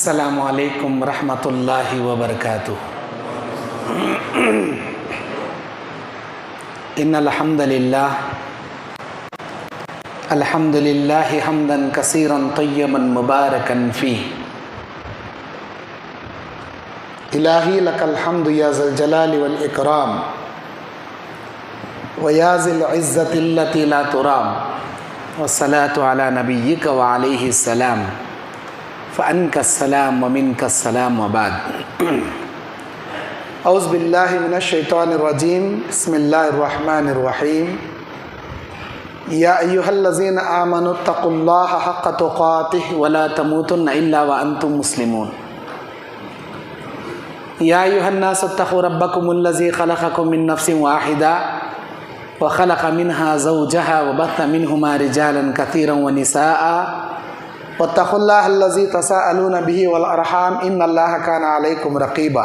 السلام علیکم ورحمۃ اللہ وبرکاتہ۔ ان الحمد للہ حمدا کثیرا طیبا مبارکا فیہ۔ الہی لک الحمد یا ذا الجلال والاکرام ویا ذی العزۃ التی لا ترام، والصلاة علی نبیک وعلیہ السلام، فأنک السلام ومنک السلام وبعد۔ اعوذ باللہ من الشیطان الرجیم، بسم اللہ الرحمن الرحیم۔ یا ایہا الذین آمنوا اتقوا اللہ حق تقاتہ ولا تموتن الا وانتم مسلمون۔ یا ایہا الناس اتقوا ربکم الذی خلقکم من نفس واحدہ وخلق منها زوجها وبث منہما رجالا کثیرا ونساء واتقوا اللہ الذی تساءلون به والارحام ان اللہ کان علیکم رقیبا۔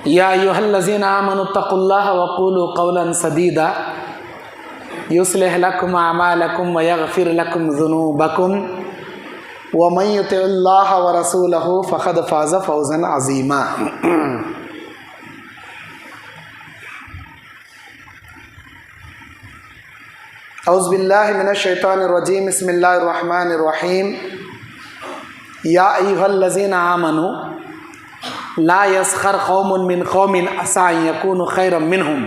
یا ایہا الذین آمنوا اتقوا اللہ وقولوا قولا سدیدا یصلح لکم اعمالکم ویغفر لکم ذنوبکم ومن یطع اللہ ورسولہ فقد فاز فوزا عظیما۔ اعوذ باللہ من الشیطان الرجیم، بسم اللہ الرحمن الرحیم۔ یا ایہا الذین آمنوا لا یسخر قوم من قوم عسى ان یکونوا خیرا منہم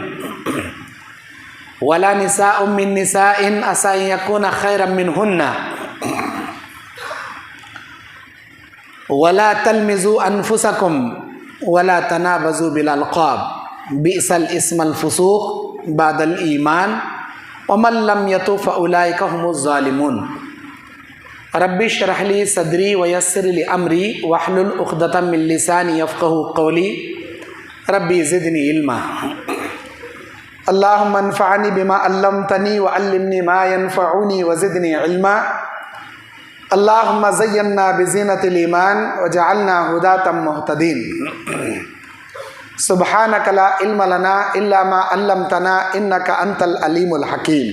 ولا نساء من نساء عسى ان یکون خیرا منہن ولا تلمزوا انفسکم ولا تنابزوا بالالقاب بئس الاسم الفسوق بعد الایمان ومن لم یتب فاولئک هم الظالمون۔ رب اشرح لی صدری ویسر لی امری واحلل عقدۃ من لسانی یفقہوا قولی ربی زدنی علما۔ اللہم انفعنی بما علمتنی وعلمنی ما ینفعنی وزدنی علما۔ اللہم زینا بزینۃ الایمان وجعلنا ھداۃ مہتدین۔ سبحانک لا علم لنا الا ما علمتنا انک انت العلیم الحکیم۔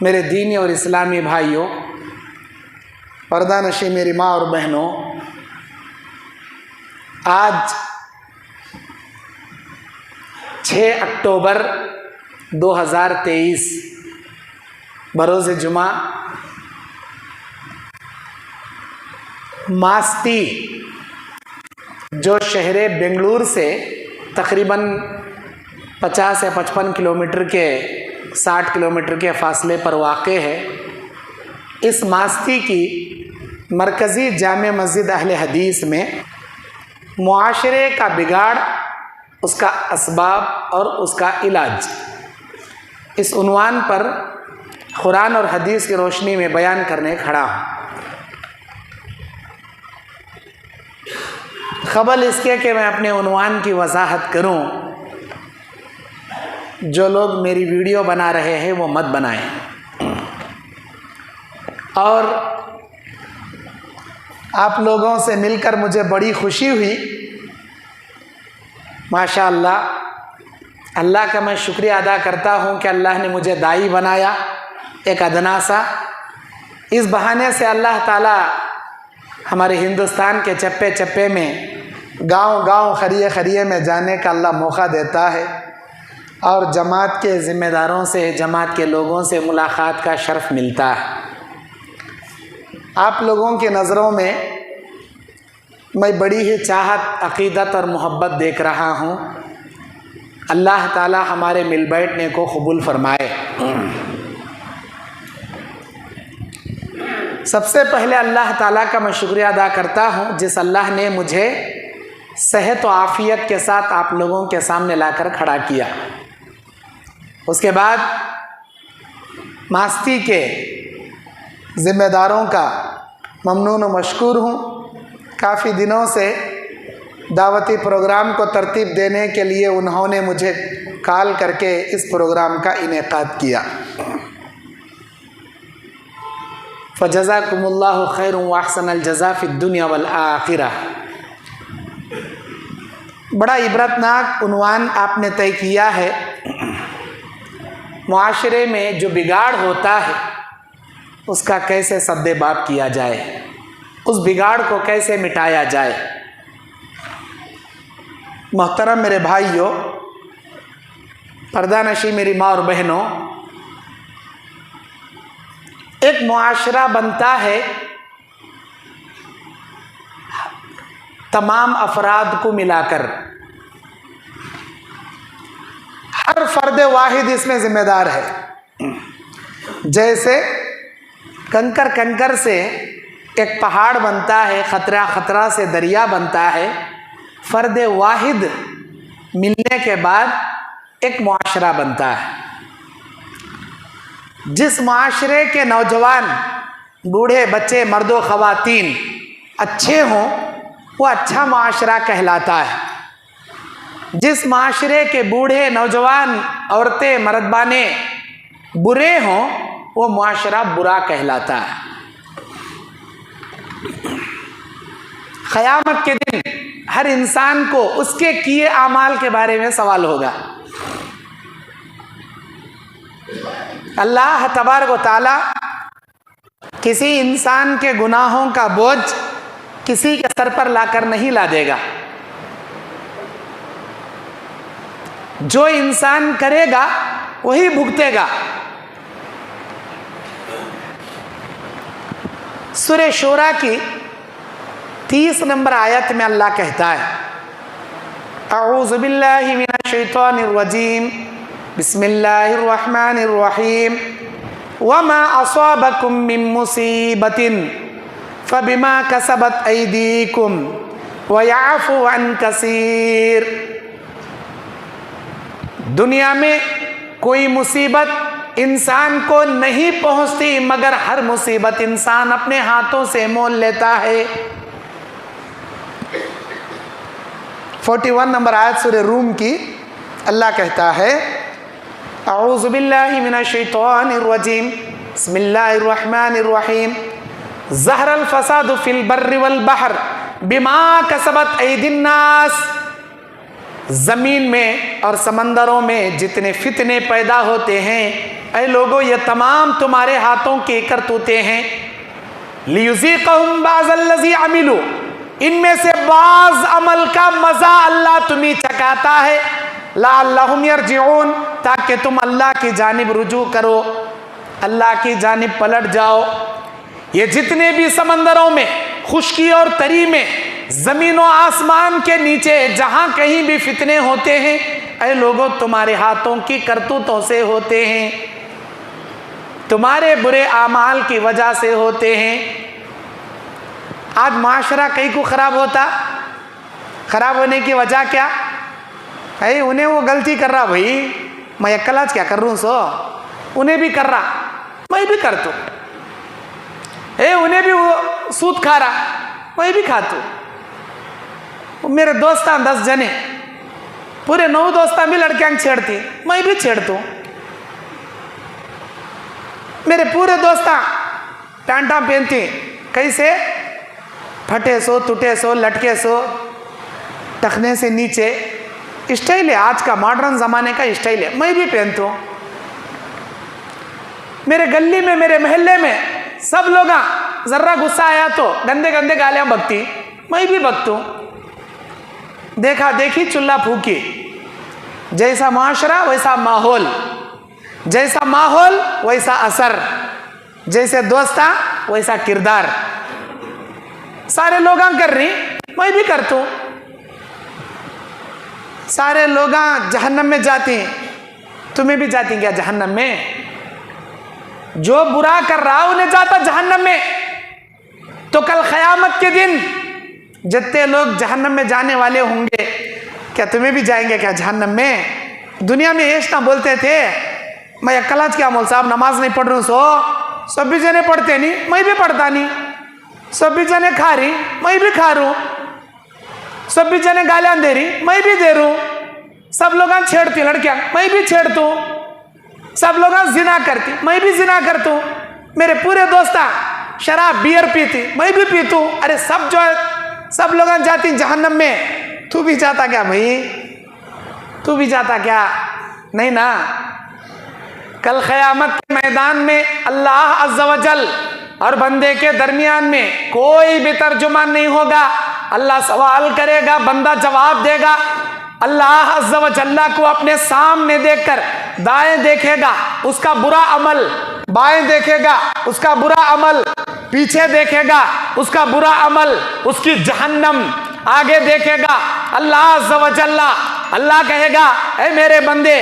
میرے دینی اور اسلامی بھائیوں، پردہ نشی میری ماں اور بہنوں، آج 6 اکتوبر 2023 بروز جمعہ ماستی جو شہر بنگلور سے تقریباً 50 یا 55 کلومیٹر کے 60 کلومیٹر کے فاصلے پر واقع ہے، اس ماستی کی مرکزی جامع مسجد اہل حدیث میں معاشرے کا بگاڑ، اس کا اسباب اور اس کا علاج، اس عنوان پر قرآن اور حدیث کی روشنی میں بیان کرنے کھڑا ہوں۔ قبل اس کے کہ میں اپنے عنوان کی وضاحت کروں، جو لوگ میری ویڈیو بنا رہے ہیں وہ مت بنائیں، اور آپ لوگوں سے مل کر مجھے بڑی خوشی ہوئی۔ ماشاءاللہ، اللہ کا میں شکریہ ادا کرتا ہوں کہ اللہ نے مجھے داعی بنایا، ایک ادنا سا۔ اس بہانے سے اللہ تعالیٰ ہمارے ہندوستان کے چپے چپے میں، گاؤں گاؤں، خریے خریے میں جانے کا اللہ موقع دیتا ہے، اور جماعت کے ذمہ داروں سے، جماعت کے لوگوں سے ملاقات کا شرف ملتا ہے۔ آپ لوگوں کی نظروں میں میں بڑی ہی چاہت، عقیدت اور محبت دیکھ رہا ہوں۔ اللہ تعالی ہمارے مل بیٹھنے کو قبول فرمائے۔ سب سے پہلے اللہ تعالیٰ کا میں شکریہ ادا کرتا ہوں، جس اللہ نے مجھے صحت و عافیت کے ساتھ آپ لوگوں کے سامنے لا کر کھڑا کیا۔ اس کے بعد ماستی کے ذمہ داروں کا ممنون و مشکور ہوں۔ کافی دنوں سے دعوتی پروگرام کو ترتیب دینے کے لیے انہوں نے مجھے کال کر کے اس پروگرام کا انعقاد کیا۔ فجزاکم اللہ خیر واحسن الجزاء فی الدنیا والآخرہ۔ بڑا عبرتناک عنوان آپ نے طے کیا ہے۔ معاشرے میں جو بگاڑ ہوتا ہے اس کا کیسے سد باب کیا جائے، اس بگاڑ کو کیسے مٹایا جائے۔ محترم میرے بھائیوں، پردہ نشی میری ماں اور بہنوں، ایک معاشرہ بنتا ہے تمام افراد کو ملا کر، ہر فرد واحد اس میں ذمہ دار ہے۔ جیسے کنکر سے ایک پہاڑ بنتا ہے، خطرہ سے دریا بنتا ہے، فرد واحد ملنے کے بعد ایک معاشرہ بنتا ہے۔ جس معاشرے کے نوجوان، بوڑھے، بچے، مرد و خواتین اچھے ہوں، وہ اچھا معاشرہ کہلاتا ہے۔ جس معاشرے کے بوڑھے، نوجوان، عورتیں، مردانے برے ہوں، وہ معاشرہ برا کہلاتا ہے۔ قیامت کے دن ہر انسان کو اس کے کیے اعمال کے بارے میں سوال ہوگا۔ اللہ تبارک و تعالی کسی انسان کے گناہوں کا بوجھ کسی کے سر پر لا کر نہیں لا دے گا۔ جو انسان کرے گا وہی بھگتے گا۔ سورہ شورى کی 30 نمبر آیت میں اللہ کہتا ہے، اعوذ باللہ من الشیطان الرجیم، بسم اللہ الرحمن الرحیم، وما اصابکم من مصیبت فبما کسبت ایدیکم ویعفو عن کثیر۔ دنیا میں کوئی مصیبت انسان کو نہیں پہنچتی، مگر ہر مصیبت انسان اپنے ہاتھوں سے مول لیتا ہے۔ 41 نمبر آیت سورہ روم کی اللہ کہتا ہے، اعوذ باللہ من الشیطان الرجیم، بسم اللہ الرحمن الرحیم، ظہر الفساد فی البر والبحر بما کسبت ایدی الناس۔ زمین میں اور سمندروں میں جتنے فتنے پیدا ہوتے ہیں، اے لوگوں یہ تمام تمہارے ہاتھوں کی کرتوتیں ہیں۔ لیذیقہم بعض الذی عملوا، ان میں سے بعض عمل کا مزہ اللہ تمہیں چکھاتا ہے، لعلہم یرجعون، تاکہ تم اللہ کی جانب رجوع کرو، اللہ کی جانب پلٹ جاؤ۔ یہ جتنے بھی سمندروں میں، خشکی اور تری میں، زمین و آسمان کے نیچے جہاں کہیں بھی فتنے ہوتے ہیں، اے لوگوں تمہارے ہاتھوں کی کرتوتوں سے ہوتے ہیں، تمہارے برے اعمال کی وجہ سے ہوتے ہیں۔ آج معاشرہ کئی کو خراب ہوتا، خراب ہونے کی وجہ کیا ہے؟ انہیں وہ غلطی کر رہا، بھائی میں اکلا کیا کر رہا ہوں، سو انہیں بھی کر رہا، میں بھی کرتا ہوں، انہیں بھی وہ سود کھا رہا، میں بھی کھاتا ہوں۔ میرے دوستان 10 جنے، پورے 9 دوستان بھی لڑکیاں چھیڑتی، میں بھی چھیڑتا ہوں۔ میرے پورے دوستان پینٹاں پہنتی، کیسے پھٹے سو، ٹوٹے سو، لٹکے سو، ٹخنے سے نیچے، اسٹائل ہے آج کا، ماڈرن زمانے کا اسٹائل ہے، میں بھی پہنتا ہوں۔ میرے گلی میں، میرے محلے میں سب لوگ ذرا غصہ آیا تو گندے گندے گالیاں بکتی، میں بھی بکتا ہوں۔ دیکھا دیکھی چولہا پھونکی، جیسا معاشرہ ویسا ماحول، جیسا ماحول ویسا اثر، جیسے دوستاں ویسا کردار۔ سارے لوگاں کر رہی، میں بھی کرتا ہوں۔ سارے لوگاں جہنم میں جاتی، تمہیں بھی جاتی کیا جہنم میں؟ جو برا کر رہا انہیں جاتا جہنم میں، تو کل قیامت کے دن جتنے لوگ جہنم میں جانے والے ہوں گے، کیا تمہیں بھی جائیں گے کیا جہنم میں؟ دنیا میں ایش نہ بولتے تھے، میں اکلاج کیا مول صاحب نماز نہیں پڑھ رہا ہوں، سب بھی جنے پڑھتے نہیں، میں بھی پڑھتا نہیں، سب بھی جنے کھا رہی، میں بھی کھا رہا ہوں، سب بھی جنے گالیاں دے رہی، میں بھی دے رہا ہوں، سب لوگاں چھیڑتی لڑکیاں، میں بھی چھیڑتا ہوں، سب لوگاں زنا کرتی، میں بھی زنا کرتا ہوں، میرے پورے دوستاں شراب بیئر پیتی، میں بھی پیتا ہوں۔ ارے سب لوگاں جاتی جہنم میں، تو بھی جاتا کیا بھائی؟ تو بھی جاتا کیا؟ نہیں نا۔ کل قیامت کے میدان میں اللہ عز و جل اور بندے کے درمیان میں کوئی بھی ترجمان نہیں ہوگا. اللہ سوال کرے گا، بندہ جواب دے گا. اللہ عز و جل کو اپنے سامنے دیکھ کر دائیں دیکھے گا اس کا برا عمل، بائیں دیکھے گا اس کا برا عمل، پیچھے دیکھے گا اس کا برا عمل، اس کی جہنم آگے دیکھے گا. اللہ عز و جل، اللہ کہے گا اے میرے بندے،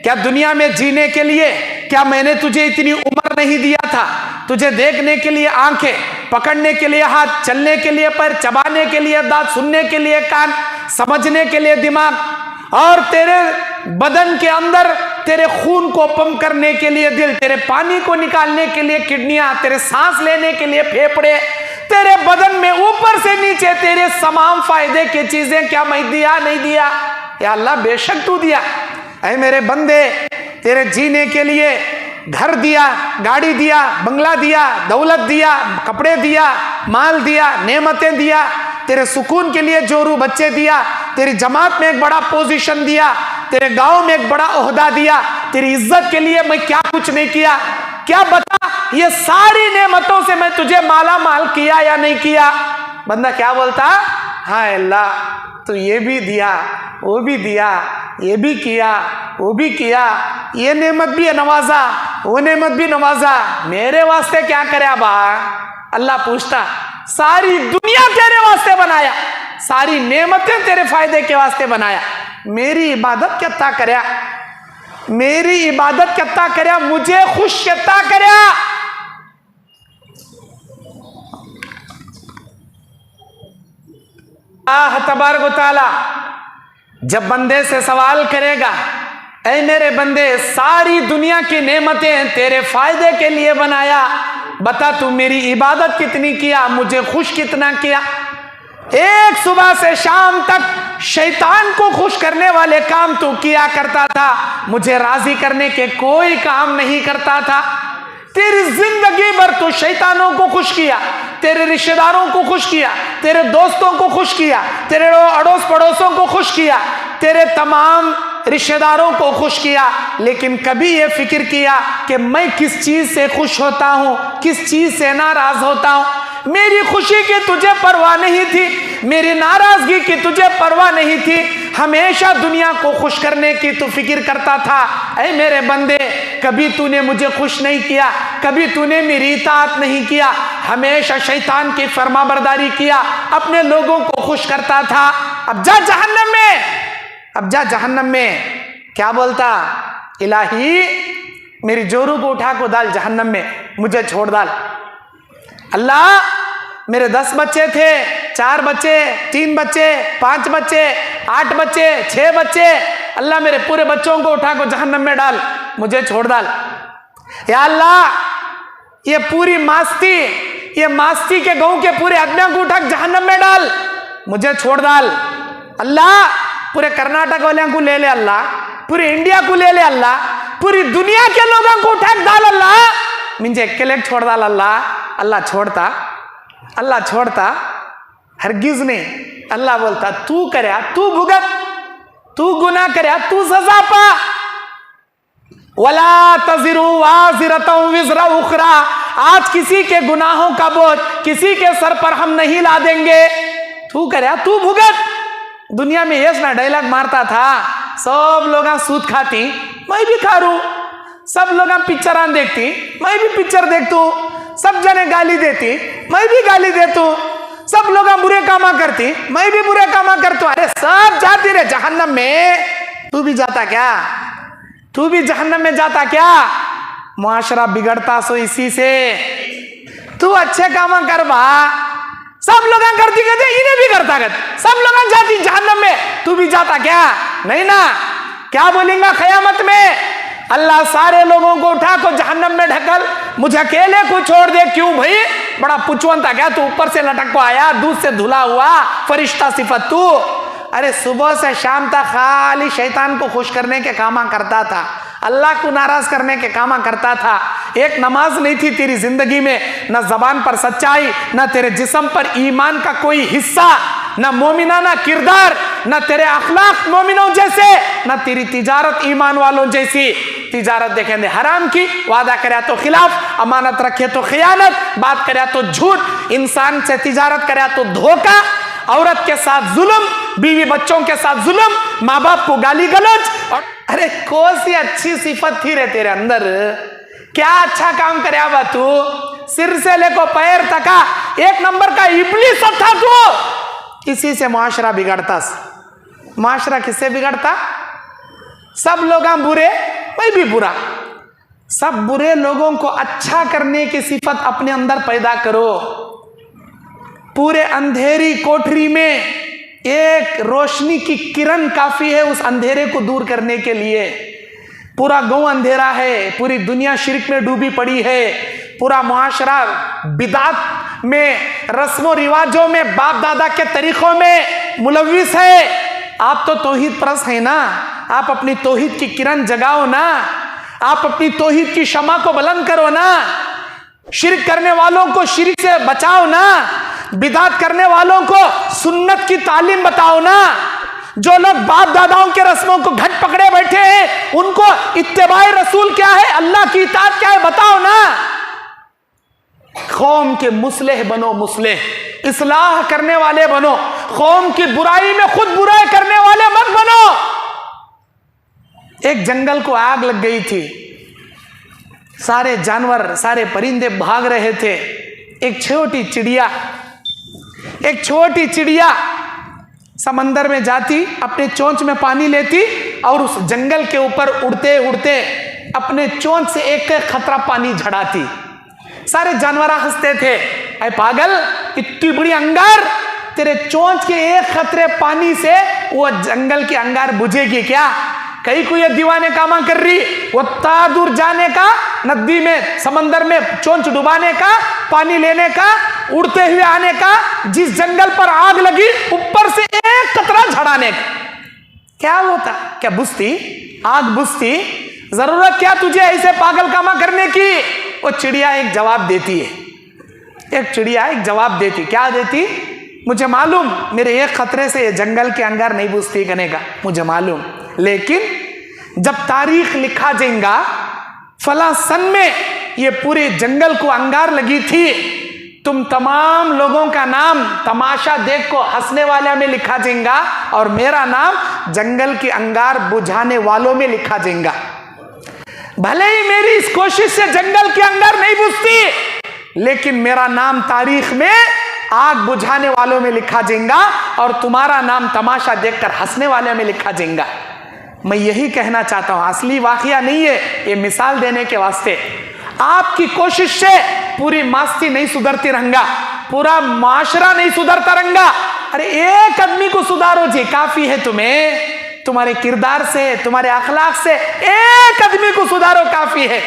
کیا دنیا میں جینے کے لیے کیا میں نے تجھے اتنی عمر نہیں دیا تھا؟ تجھے دیکھنے کے لیے آنکھیں، پکڑنے کے لیے ہاتھ، چلنے کے لیے پیر، چبانے کے لیے دانت، سننے کے لیے کان، سمجھنے کے لیے دماغ، اور تیرے بدن کے اندر تیرے خون کو پمپ کرنے کے لیے دل، تیرے پانی کو نکالنے کے لیے کڈنیاں، تیرے سانس لینے کے لیے پھیپھڑے، تیرے بدن میں اوپر سے نیچے تیرے تمام فائدے کی چیزیں کیا میں دیا نہیں دیا؟ یا اللہ بے شک تو دیا. اے میرے بندے، تیرے جینے کے لیے گھر دیا، گاڑی دیا، بنگلہ دیا، دولت دیا، کپڑے دیا، مال دیا، نعمتیں دیا، تیرے سکون کے لیے جورو بچے دیا، تیری جماعت میں ایک بڑا پوزیشن دیا، تیرے گاؤں میں ایک بڑا عہدہ دیا، تیری عزت کے لیے میں کیا کچھ نہیں کیا؟ کیا بتا یہ ساری نعمتوں سے میں تجھے مالا مال کیا یا نہیں کیا؟ بندہ کیا بولتا؟ ہاں اللہ تو یہ بھی دیا، وہ بھی دیا، یہ بھی کیا، وہ بھی کیا، یہ نعمت بھی نوازا، وہ نعمت بھی نوازا، میرے واسطے کیا کرے ابا؟ اللہ پوچھتا ساری دنیا تیرے واسطے بنایا، ساری نعمتیں تیرے فائدے کے واسطے بنایا، میری عبادت کتا کریا، میری عبادت کتا کریا، مجھے خوش کتا کریا؟ اللہ تبارک و تعالی جب بندے سے سوال کرے گا، اے میرے بندے ساری دنیا کی نعمتیں تیرے فائدے کے لیے بنایا، بتا تو میری عبادت کتنی کیا، مجھے خوش کتنا کیا؟ ایک صبح سے شام تک شیطان کو خوش کرنے والے کام تو کیا کرتا تھا، مجھے راضی کرنے کے کوئی کام نہیں کرتا تھا. تیری زندگی بھر تو شیطانوں کو خوش کیا، تیرے رشتہ داروں کو خوش کیا، تیرے دوستوں کو خوش کیا، تیرے اڑوس پڑوسوں کو خوش کیا، تیرے تمام رشتہ داروں کو خوش کیا، لیکن کبھی یہ فکر کیا کہ میں کس چیز سے خوش ہوتا ہوں، کس چیز سے ناراض ہوتا ہوں؟ میری خوشی کی تجھے پرواہ نہیں تھی، میری ناراضگی کی تجھے پرواہ نہیں تھی، ہمیشہ دنیا کو خوش کرنے کی تو فکر کرتا تھا. اے میرے بندے کبھی تو نے مجھے خوش نہیں کیا، کبھی تو نے میری اطاعت نہیں کیا، ہمیشہ شیطان کی فرما برداری کیا، اپنے لوگوں کو خوش کرتا تھا. اب جا جہنم میں، اب جا جہنم میں. کیا بولتا؟ الہی میری جورو کو اٹھا کو ڈال جہنم میں، مجھے چھوڑ ڈال. اللہ میرے 10 بچے تھے، 4 بچے، 3 بچے، 5 بچے، 8 بچے، 6 بچے، اللہ میرے پورے بچوں کو اٹھا کو جہنم میں ڈال، مجھے چھوڑ ڈال. یا اللہ یہ پوری ماستی، یہ ماستی کے گاؤں کے پورے آدمیوں کو اٹھا جہنم میں ڈال، مجھے چھوڑ ڈال. اللہ پورے کرناٹک والوں کو لے لے، اللہ پورے انڈیا کو لے لے، اللہ پوری دنیا کے لوگوں کو اٹھا ڈال، اللہ مجھے اکیلے چھوڑ ڈال. اللہ چھوڑتا، اللہ چھوڑتا ہرگز نہیں. اللہ بولتا تو کریا، تو بھگت، تو گناہ کریا، تو سزا پا. وَلَا تَزِرُ وَازِرَةٌ وِزْرَ أُخْرَى، آج کسی کے گناہوں کا بوجھ کسی کے سر پر ہم نہیں لا دیں گے. تو کریا، تو بھگت. دنیا میں یہ نا ڈائلاگ مارتا تھا، سب لوگ سود کھاتی میں بھی کھا رہوں، سب لوگ پکچران دیکھتی میں بھی پکچر دیکھتا ہوں، سب جنے گالی دیتی میں بھی گالی دیتا ہوں، سب لوگ برے کاما کرتی میں بھی برے کاما کرتا ہوں. ارے سب جاتی رہے جہنم میں، تو بھی جاتا کیا؟ تو بھی جہنم میں جاتا کیا؟ معاشرہ بگڑتا سو اسی سے. تو اچھے کاما کر با، سب لوگ کرتی کہتے انہیں بھی کرتا کہتے، سب لوگ جاتی جہنم میں، تو بھی جاتا کیا؟ نہیں نا. کیا بولیں گا قیامت میں؟ اللہ سارے لوگوں کو اٹھا کو جہنم میں ڈھکل، مجھے اکیلے کو چھوڑ دے. کیوں بھائی؟ بڑا پچون تھا کیا تو؟ اوپر سے لٹک کو آیا، دودھ سے دھلا ہوا فرشتہ صفت تو. ارے صبح سے شام تک خالی شیطان کو خوش کرنے کے کاما کرتا تھا، اللہ کو ناراض کرنے کے کاما کرتا تھا. ایک نماز نہیں تھی تیری زندگی میں، نہ زبان پر سچائی، نہ تیرے جسم پر ایمان کا کوئی حصہ، نہ مومنانہ کردار، نہ تیرے اخلاق مومنوں جیسے، نہ تیری تجارت ایمان والوں جیسی. तिजारत देखेंगे हराम की, वादा करे तो खिलाफ, अमानत रखे तो खियानत, बात करे तो झूठ, इंसान से तिजारत करे तो धोखा, औरत के साथ जुल्म, बीवी बच्चों के साथ जुल्म, माँ बाप को गाली गलौज। और अरे कौन सी अच्छी सिफत थी रे तेरे अंदर, क्या अच्छा काम करे बा तू, सिर से लेको पैर तका एक नंबर का इब्लिस था तू। इसी से मुआशरा बिगड़ता। मुआशरा किससे बिगड़ता? सब लोग बुरे, मैं भी बुरा। सब बुरे लोगों को अच्छा करने की सिफत अपने अंदर पैदा करो। पूरे अंधेरी कोठरी में एक रोशनी की किरण काफी है उस अंधेरे को दूर करने के लिए। पूरा गांव अंधेरा है, पूरी दुनिया शिर्क में डूबी पड़ी है, पूरा मुआशरा बिदात में, रस्मों रिवाजों में, बाप दादा के तरीकों में मुलविस है। आप तो तौहीद परस्त हैं ना, आप अपनी तौहीद की किरण जगाओ ना, आप अपनी तौहीद की शमा को बुलंद करो ना, शिर्क करने वालों को शिर्क से बचाओ ना, बिदात करने वालों को सुन्नत की तालीम बताओ ना। जो लोग बाप दादाओं के रस्मों को घट पकड़े बैठे हैं उनको इत्तेबाए रसूल क्या है, अल्लाह की इताअत क्या है बताओ ना। कौम के मुस्लिह बनो, मुस्लिह इस्लाह करने वाले बनो, कौम की बुराई में खुद बुराई करने वाले मत बनो। एक जंगल को आग लग गई थी, सारे जानवर, सारे परिंदे भाग रहे थे। एक छोटी चिड़िया समंदर में जाती, अपने चोंच में पानी लेती और उस जंगल के ऊपर उड़ते उड़ते अपने चोंच से एक खतरा पानी झड़ाती। सारे जानवर हंसते थे, अरे पागल, इतनी बड़ी अंगार, तेरे चोंच के एक खतरे पानी से वो जंगल की अंगार बुझेगी क्या? कहीं को ये दीवाने कामा कर रही, वो ता दूर जाने का, नदी में समंदर में चोंच डुबाने का, पानी लेने का, उड़ते हुए आने का, जिस जंगल पर आग लगी ऊपर से एक कतरा झड़ाने का। क्या होता? क्या बुझती? आग बुझती? जरूरत क्या तुझे ऐसे पागल कामा करने की? वो चिड़िया एक जवाब देती है, एक चिड़िया एक जवाब देती। क्या देती? मुझे मालूम मेरे एक खतरे से ये जंगल के अंगार नहीं बुझती करने का, मुझे मालूम, लेकिन जब तारीख लिखा जाएगा फला सन में ये पूरे जंगल को अंगार लगी थी, तुम तमाम लोगों का नाम तमाशा देख को हंसने वाले में लिखा जाएगा और मेरा नाम जंगल की अंगार बुझाने वालों में लिखा जाएगा। भले ही मेरी इस कोशिश से जंगल की अंगार नहीं बुझती, लेकिन मेरा नाम तारीख में आग बुझाने वालों में लिखा जाएगा और तुम्हारा नाम तमाशा देखकर हंसने वाले में लिखा जाएगा। मैं यही कहना चाहता हूं, असली वाकया नहीं है, ये मिसाल देने के वास्ते। आपकी कोशिश से पूरी मास्ती नहीं सुधरती रहेगा, पूरा माशरा नहीं सुधरता रहेगा। अरे एक आदमी को सुधारो जी, काफी है तुम्हें, तुम्हारे किरदार से, तुम्हारे अखलाक से एक आदमी को सुधारो, काफी है।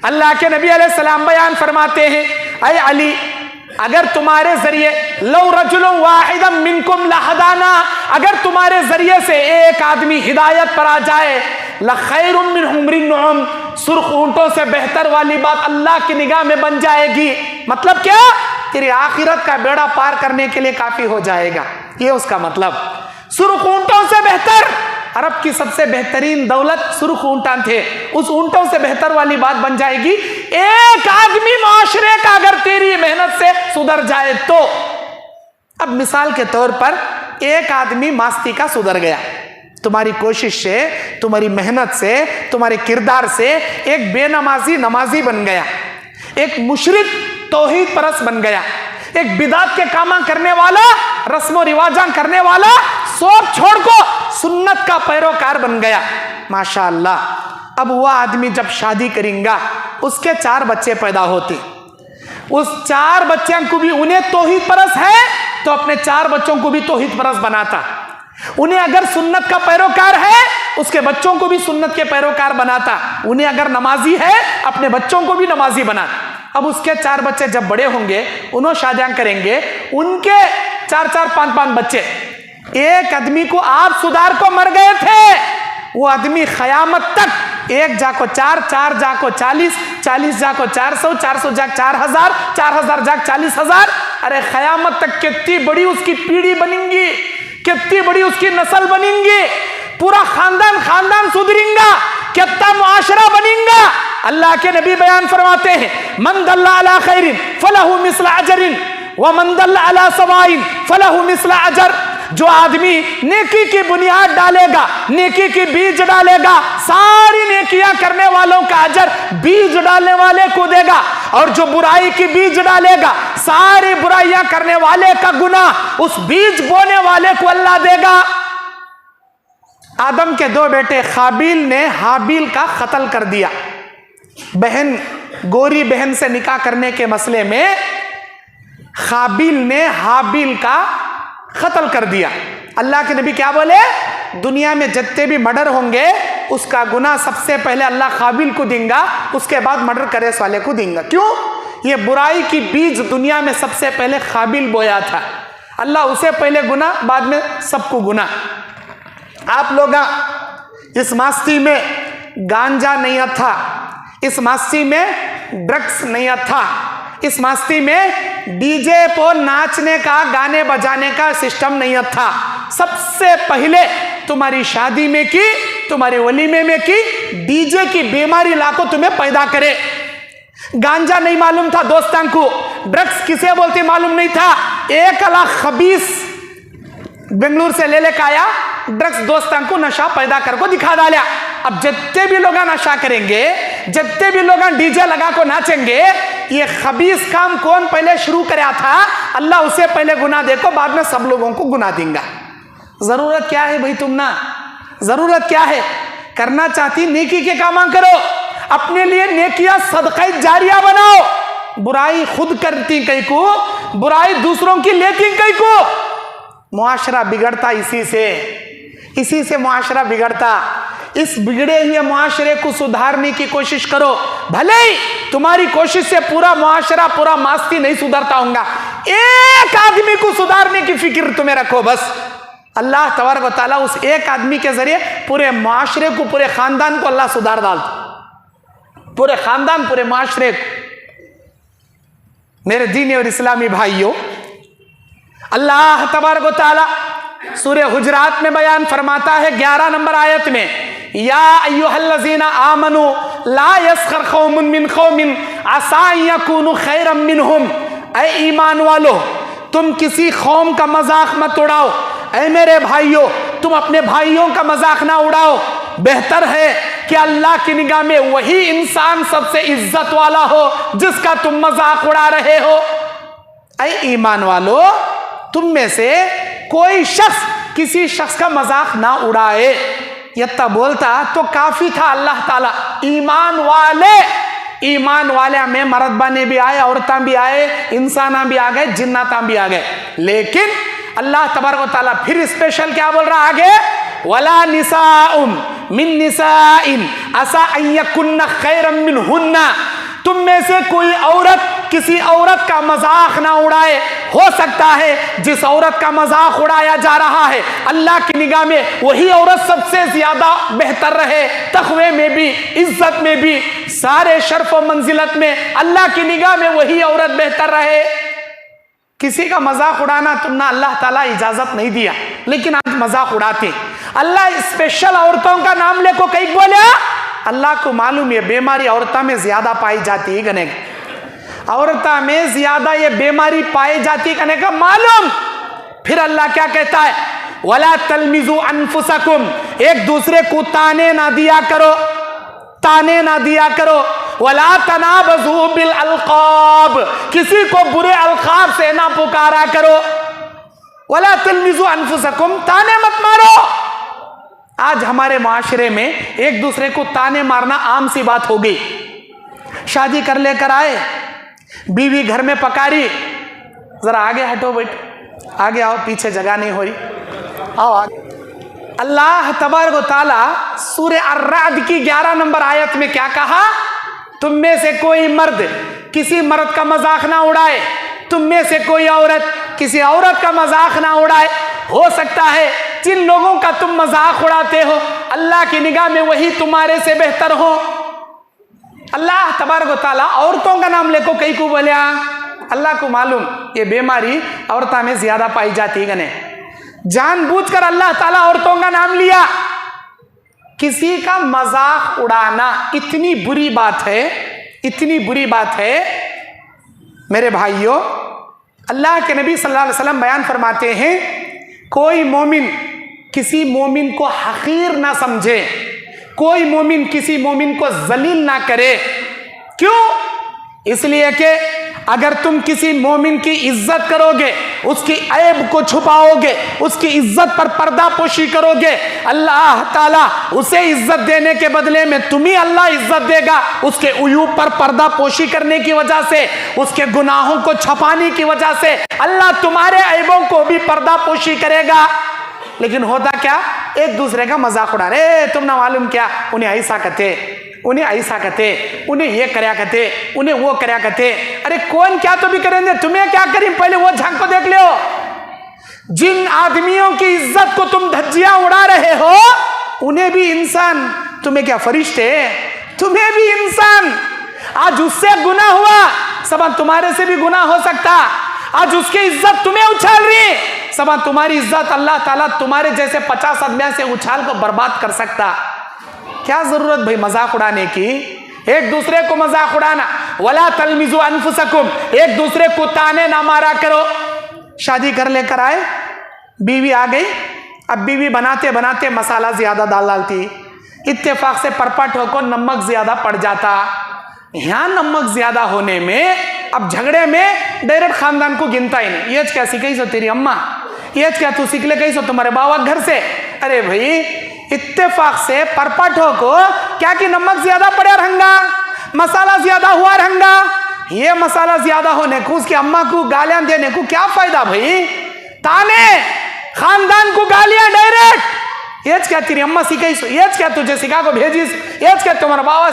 अल्लाह के नबी अलैहिस्सलाम बयान फरमाते हैं, ऐ अली, अगर तुम्हारे जरिए लौ रजुलुन वाहिदम मिनकुम लहदाना, अगर तुम्हारे जरिए से एक आदमी हिदायत पर आ जाए, लखैरुम मिन हुमरिन नुअम, सुर्ख ऊंटों से बेहतर वाली बात अल्लाह की निगाह में बन जाएगी। मतलब क्या? तेरी आखिरत का बेड़ा पार करने के लिए काफी हो जाएगा, ये उसका मतलब। सुर्ख ऊंटों से बेहतर, अरब की सबसे बेहतरीन दौलत सुर्ख ऊंटा थे, उस ऊंटों से बेहतर वाली बात बन जाएगी। एक आदमी माशरे का अगर तेरी मेहनत से सुधर जाए तो, अब मिसाल के तौर पर एक आदमी मास्ती का सुधर गया, तुम्हारी कोशिश से, तुम्हारी मेहनत से, तुम्हारे किरदार से एक बेनमाजी नमाजी बन गया, एक मुशरिक तौहीद परस्त बन गया, एक बिदात के कामा करने वाला, रस्मो रिवाजा करने वाला, सब छोड़ को सुन्नत का पैरोकार बन गया। माशाअल्लाह। अब वह आदमी जब शादी करेगा, उसके 4 बच्चे पैदा होते, उस 4 बच्चों को भी, उन्हें तौहीद परस्त है तो अपने 4 बच्चों को भी तौहीद परस्त बनाता, उन्हें अगर सुन्नत का पैरोकार है उसके बच्चों को भी सुन्नत के पैरोकार बनाता, उन्हें अगर नमाजी है अपने बच्चों को भी नमाजी बनाता। अब उसके 4 बच्चे जब बड़े होंगे, उन्होंने शादियां करेंगे, उनके 4-4, 5-5 बच्चे। एक आदमी को आप सुधार को मर गए थे, वो आदमी खयामत तक 1 जाको 4, 4 जाको 40, 40 जाको 400, 400 जाक 4000, 4000 जाक 40,000। अरे खयामत तक कितनी बड़ी उसकी पीढ़ी बनेंगी, कितनी बड़ी उसकी नस्ल बनेंगी, पूरा खानदान सुधरेगा। कितना मुआशरा बनेगा। अल्लाह के नबी बयान फरमाते हैं, मन दल्ला अला खैरिन फलहु मिस्ला अजरिन व मन दल्ला अला सवाइन फलहु मिस्ला अजर। जो आदमी नेकी की बुनियाद डालेगा, नेकी की बीज डालेगा, सारी नेकियां करने वालों का अजर बीज डालने वाले को देगा, और जो बुराई की बीज डालेगा, सारी बुराइयां करने वाले का गुनाह उस बीज बोने वाले को अल्लाह देगा। आदम के दो बेटे काबिल ने हाबिल का कत्ल कर दिया। बहन, गोरी बहन से निकाह करने के मसले में काबिल ने हाबिल का कत्ल कर दिया। अल्लाह के नबी क्या बोले, दुनिया में जितने भी मर्डर होंगे उसका गुनाह सबसे पहले अल्लाह काबिल को देंगा, उसके बाद मर्डर करे वाले को देंगा। क्यों? ये बुराई की बीज दुनिया में सबसे पहले काबिल बोया था, अल्लाह उसे पहले गुनाह, बाद में सबको गुनाह। आप लोग इस मस्ती में गांजा नहीं था, इस मस्ती में ड्रग्स नहीं था, इस मस्ती में डीजे पर नाचने का, गाने बजाने का सिस्टम नहीं था। सबसे पहले तुम्हारी शादी में की, तुम्हारे वलीमे में की, डीजे की बीमारी लाको तुम्हें पैदा करे। गांजा नहीं मालूम था दोस्तों को, ड्रग्स किसे बोलते मालूम नहीं था। एक अला खबीस बेंगलुरु से ले लेकर आया, ड्रग्स दोस्तों को नशा पैदा कर को दिखा डाला। अब जितने भी लोग नशा करेंगे, जितने भी लोग डीजे लगा को नाचेंगे, ये खबीस काम कौन पहले शुरू कराया था, अल्लाह उसे पहले गुनाह देखो, बाद में सब लोगों को गुनाह देगा। जरूरत क्या है भाई, तुम ना जरूरत क्या है? करना चाहती नेकी के काम करो, अपने लिए नेकियां सदका जारिया बनाओ। बुराई खुद करती कई को, बुराई दूसरों की लेती कई को। मुआशरा बिगड़ता इसी से मुआशरा बिगड़ता। इस बिगड़े हुए मुआशरे को सुधारने की कोशिश करो। भले ही तुम्हारी कोशिश से पूरा मुआशरा, पूरा मास्ती नहीं सुधरता होगा, एक आदमी को सुधारने की फिक्र तुम्हें रखो बस। अल्लाह तबारक व तआला उस एक आदमी के जरिए पूरे मुआशरे को, पूरे खानदान को अल्लाह सुधार डालता, पूरे खानदान, पूरे मुआशरे को। मेरे दीनी और इस्लामी भाइयों, अल्लाह तबारक व तआला सूरह हुजरात में बयान फरमाता है 11 नंबर आयत में, या अय्युहल्लज़ीना आमनू ला यस्खर कौमुन मिन कौमिन असा अन यकूनु खैरम मिनहुम। ऐ ईमान वालो, तुम किसी कौम का मजाक मत उड़ाओ। ऐ मेरे भाइयों, तुम अपने भाइयों का मजाक ना उड़ाओ। बेहतर है कि अल्लाह की निगाह में वही इंसान सबसे इज्जत वाला हो जिसका तुम मजाक उड़ा रहे हो। ऐ ईमान वालो, तुम में से कोई शख्स किसी शख्स का मजाक ना उड़ाए। यत्ता बोलता तो काफी था अल्लाह ताला। ईमान वाले में मर्दबाने भी आए, औरतां भी आए, इंसाना भी आ गए, जिन्नाता भी आ गए। लेकिन अल्लाह तबारक व तआला फिर स्पेशल क्या बोल रहा आगे, वला निसाउम मिन निसाइन असा अन यकुन्ना खैरम मिनहुन्ना। तुम में से कोई औरत किसी औरत का मजाक ना उड़ाए। हो सकता है जिस औरत का मजाक उड़ाया जा रहा है, अल्लाह की निगाह में वही औरत सबसे ज्यादा बेहतर रहे, तक़वे में भी, इज्जत में भी, सारे शर्फ और मंजिलत में अल्लाह की निगाह में वही औरत बेहतर रहे। किसी का मजाक उड़ाना तुमने अल्लाह ताला इजाजत नहीं दिया, लेकिन आज मजाक उड़ाते। अल्लाह स्पेशल औरतों का नाम लेको कई बोले। अल्लाह को मालूम ये बीमारी औरतों में ज्यादा पाई जाती है, गने औरतों में ज्यादा ये बीमारी पाई जाती करने का मालूम। फिर अल्लाह क्या कहता है, वला तलमिजू अनफुसकुम, एक दूसरे को ताने ना दिया करो, ताने ना दिया करो। वला तनाबजू बिल अलकाब, किसी को बुरे अलकाब से ना पुकारा करो। वला तलमिजू अनफुसकुम, ताने मत मारो। आज हमारे माशरे में एक दूसरे को ताने मारना आम सी बात हो गई। शादी कर लेकर आए, बीवी घर में पकारी, जरा आगे हटो बेट, आगे आओ, पीछे जगह नहीं हो रही, आओ आगे। अल्लाह तबारक व तआला सूरह अर्राद की 11 नंबर आयत में क्या कहा, तुम में से कोई मर्द किसी मर्द का मजाक ना उड़ाए, तुम में से कोई औरत किसी औरत का मजाक ना उड़ाए। हो सकता है जिन लोगों का तुम मजाक उड़ाते हो, अल्लाह की निगाह में वही तुम्हारे से बेहतर हो। अल्लाह तबारक व तआला औरतों का नाम लेको कई को बोलिया। अल्लाह को मालूम ये बीमारी औरतों में ज्यादा पाई जाती है। जानबूझकर अल्लाह ताला औरतों का नाम लिया। किसी का मजाक उड़ाना इतनी बुरी बात है, इतनी बुरी बात है मेरे भाइयों। अल्लाह के नबी सल्लल्लाहु अलैहि वसल्लम बयान फरमाते हैं, कोई मोमिन किसी मोमिन को हकीर ना समझे, कोई मोमिन किसी मोमिन को जलील ना करे। क्यों? इसलिए कि अगर तुम किसी मोमिन की इज्जत करोगे, उसकी ऐब को छुपाओगे, उसकी इज्जत पर पर्दा पोशी करोगे, अल्लाह ताला उसे इज्जत देने के बदले में तुम्हें अल्लाह इज्जत देगा। उसके उयूब पर पर्दा पोशी करने की वजह से, उसके गुनाहों को छुपाने की वजह से अल्लाह तुम्हारे ऐबों को भी पर्दा पोशी करेगा। लेकिन होता क्या, एक दूसरे का मजाक उड़ा रहे, तुम ना मालूम क्या, उन्हें ऐसा कहते, उन्हें ऐसा कहते, उन्हें ये करया कहते, उन्हें वो करया कहते। अरे कौन क्या तो भी करेंगे, तुम्हें क्या करें, पहले वो झांक को देख लो। जिन आदमियों की इज्जत को तुम धज्जियां उड़ा रहे हो, उन्हें भी इंसान, तुम्हें क्या फरिश्ते, तुम्हें भी इंसान। आज उससे गुनाह हुआ, सबा तुम्हारे से भी गुनाह हो सकता। आज उसकी इज्जत तुम्हें उछाल रही, सबा तुम्हारी इज्जत अल्लाह ताला तुम्हारे जैसे 50 आदमियों से उछाल को बर्बाद कर सकता। क्या जरूरत भाई मजाक उड़ाने की, एक दूसरे को मजाक उड़ाना। वला तलमिजु अनफुसकुम, एक दूसरे को ताने ना मारा करो। शादी कर लेकर आए, बीवी आ गई, अब बीवी बनाते बनाते मसाला ज्यादा डालती, इत्तेफाक से परपट होकर नमक ज्यादा पड़ जाता। यहाँ नमक ज्यादा होने में अब झगड़े में डायरेक्ट खानदान को गिनता ही नहीं। ये क्या सीखी सो तेरी अम्मा, ये क्या तू सीख ले गई सो तुम्हारे बाबा घर से। अरे भाई इत्तेफाक से परपट हो को क्या कि नमक ज्यादा पड़े रहंगा, मसाला ज्यादा हुआ रहंगा। ये मसाला ज्यादा होने को उसकी अम्मा को गालियां देने को क्या फायदा भाई, ताने खानदान को गालियां डायरेक्ट। ये क्या तेरी अम्मा सिखाई, ये क्या तुझे सिखा को भेजिस, ये क्या तुम्हारा बाबा,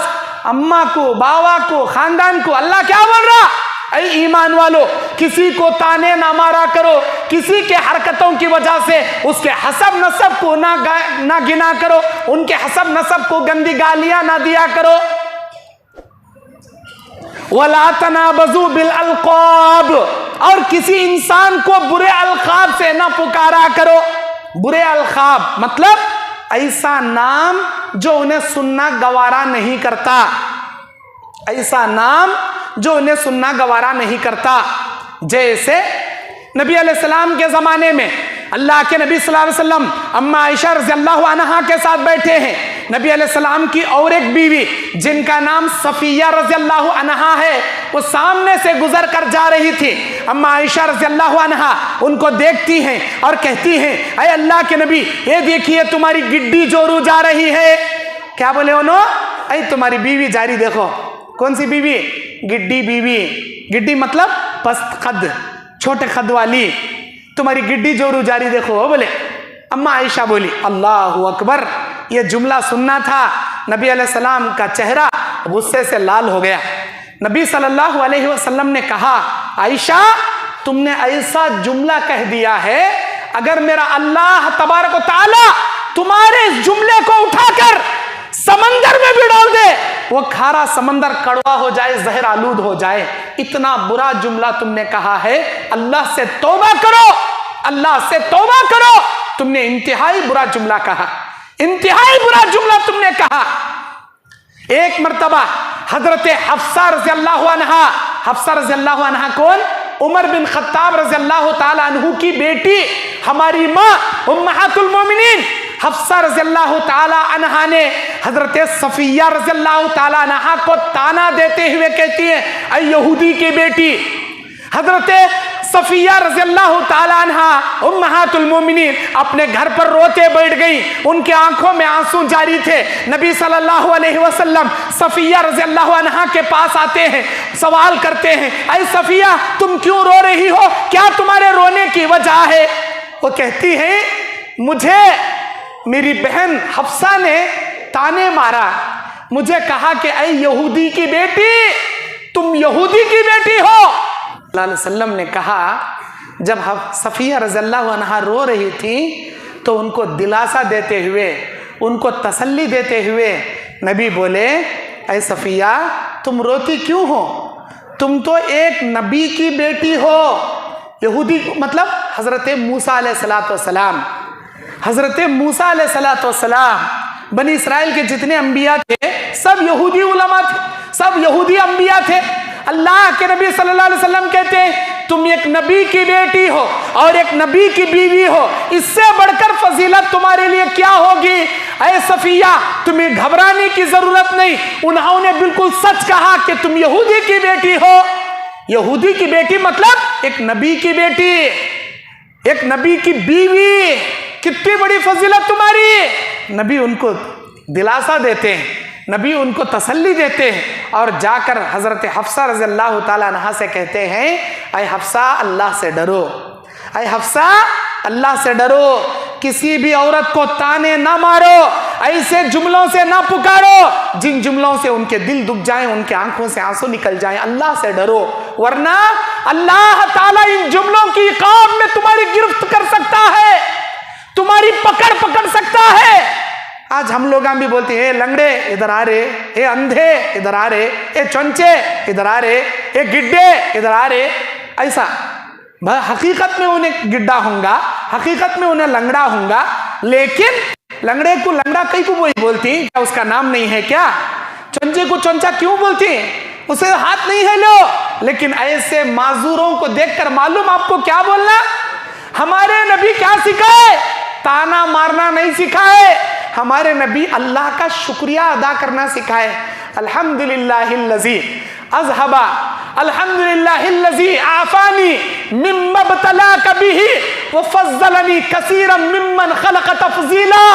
अम्मा को, बाबा को, खानदान को। अल्लाह क्या बोल रहा, ऐ ईमान वालो, किसी को ताने ना मारा करो, किसी के हरकतों की वजह से उसके हसब नसब को ना गिना करो, उनके हसब नसब को गंदी गालियां ना दिया करो। वला तनाबजू बिल अलकाब, और किसी इंसान को बुरे अलकाब से ना पुकारा करो। बुरे अलकाब मतलब ऐसा नाम जो उन्हें सुनना गवारा नहीं करता, ऐसा नाम जो उन्हें सुनना गवारा नहीं करता। जैसे नबी अलैहिस्सलाम के जमाने में अल्लाह के नबी सल्लल्लाहु अलैहि वसल्लम अम्मा आयशा रज़ियल्लाहु अन्हा के साथ बैठे हैं। नबी अलैहिस्सलाम की और एक बीवी जिनका नाम सफिया रज़ियल्लाहु अन्हा है, वो सामने से गुजर कर जा रही थी। अम्मा आयशा रज़ियल्लाहु अन्हा उनको देखती हैं और कहती हैं, अरे अल्लाह के नबी, ये देखिए तुम्हारी गिड्डी जोरू जा रही है। क्या बोले उन्होंने, अरे तुम्हारी बीवी जा रही, देखो। कौन सी बीवी? गिड्डी बीवी। गिड्डी मतलब पस्त कद, छोटे कद वाली, तुम्हारी गिड्डी जोरू जारी देखो। बोले अम्मा आयशा बोली, अल्लाह अकबर। ये जुमला सुनना था, नबी अलैहिस्सलाम का चेहरा गुस्से से लाल हो गया। नबी सल्लल्लाहु अलैहि वसल्लम ने कहा, आयशा तुमने ऐसा जुमला कह दिया है, अगर मेरा अल्लाह तबारक व तआला तुम्हारे इस जुमले को उठाकर समंदर में भी डाल दे, वो खारा समंदर कड़वा हो जाए, जहर आलूद हो जाए। इतना बुरा जुमला तुमने कहा है, अल्लाह से तौबा करो, अल्लाह से तौबा करो। तुमने इंतहाई बुरा जुमला कहा, इंतहाई बुरा जुमला तुमने कहा। एक मर्तबा हजरत हफ्सा रज़ियल्लाहु अन्हा, हफ्सा रज़ियल्लाहु अन्हा कौन? उमर बिन खत्ताब रज़ियल्लाहु ताला अन्हु की बेटी, हमारी माँ उम्महातुल मोमिनीन हफ्सा रज़ियल्लाहु ताला अन्हा ने हजरत सफिया रज़ियल्लाहु ताला अन्हा को ताना देते हुए कहती है, ऐ यहूदी की बेटी। हजरत सफिया रज़ियल्लाहु ताला अन्हा उम्महातुल मोमिनीन अपने घर पर रोते बैठ गई, उनके आंखों में आंसू जारी थे। नबी सल्लल्लाहु अलैहि वसल्लम सफिया रज़ियल्लाहु अन्हा के पास आते हैं, सवाल करते हैं, ऐ सफिया तुम क्यों रो रही हो, क्या तुम्हारे रोने की वजह है? वो कहती है, मुझे मेरी बहन हफ्सा ने ताने मारा, मुझे कहा कि ऐ यहूदी की बेटी, तुम यहूदी की बेटी हो। सल्लल्लाहु अलैहि वसल्लम ने कहा, जब सफिया रज़ियल्लाहु अन्हा रो रही थी तो उनको दिलासा देते हुए, उनको तसल्ली देते हुए नबी बोले, ऐ सफिया तुम रोती क्यों हो, तुम तो एक नबी की बेटी हो। यहूदी मतलब हजरत मूसा अलैहिस्सलाम, हजरत मूसा अलैहिस्सलाम بنی اسرائیل کے جتنے انبیاء تھے سب یہودی علماء تھے، سب یہودی انبیاء تھے۔ اللہ کے نبی صلی اللہ علیہ وسلم کہتے ہیں تم ایک نبی کی بیٹی ہو اور ایک نبی کی بیوی ہو، اس سے بڑھ کر فضیلت تمہارے لیے کیا ہوگی؟ اے صفیہ تمہیں گھبرانے کی ضرورت نہیں، انہوں نے بالکل سچ کہا کہ تم یہودی کی بیٹی ہو۔ یہودی کی بیٹی مطلب ایک نبی کی بیٹی، ایک نبی کی بیوی، کتنی بڑی فضیلت تمہاری۔ نبی ان کو دلاسا دیتے ہیں، نبی ان کو تسلی دیتے ہیں، اور جا کر حضرت حفصہ رضی اللہ تعالیٰ عنہا سے کہتے ہیں اے حفصہ اللہ سے ڈرو، اے حفصہ اللہ سے ڈرو، کسی بھی عورت کو تانے نہ مارو، ایسے جملوں سے نہ پکارو جن جملوں سے ان کے دل دکھ جائیں، ان کے آنکھوں سے آنسو نکل جائیں، اللہ سے ڈرو، ورنہ اللہ تعالیٰ ان جملوں کی عقاب میں تمہاری گرفت کر سکتا ہے، تمہاری پکڑ سکتا ہے۔ آج ہم لوگ بھی بولتے ہیں اے لنگڑے ادھر آ رہے، اے اندھے ادھر آ رہے، اے چونچے ادھر آ رہے، اے گڈے ادھر آ رہے، ایسا حقیقت میں انہیں گڈا ہوں گا، حقیقت میں انہیں لنگڑا ہوں گا، لیکن لنگڑے کو لنگڑا کئی کو وہی بولتی ہیں، کیا اس کا نام نہیں ہے کیا؟ چونچے کو چونچا کیوں بولتی ہیں؟ اسے ہاتھ نہیں ہے لو، لیکن ایسے معذوروں کو دیکھ کر معلوم آپ کو کیا بولنا؟ ہمارے نبی کیا سکھائے؟ تانا مارنا نہیں سکھائے، ہمارے نبی اللہ کا شکریہ ادا کرنا سکھائے۔ الحمدللہ الذی اذھب، الحمدللہ الذی عافانی مما ابتلاک بہ وفضلنی کثیرا ممن خلق تفضیلا۔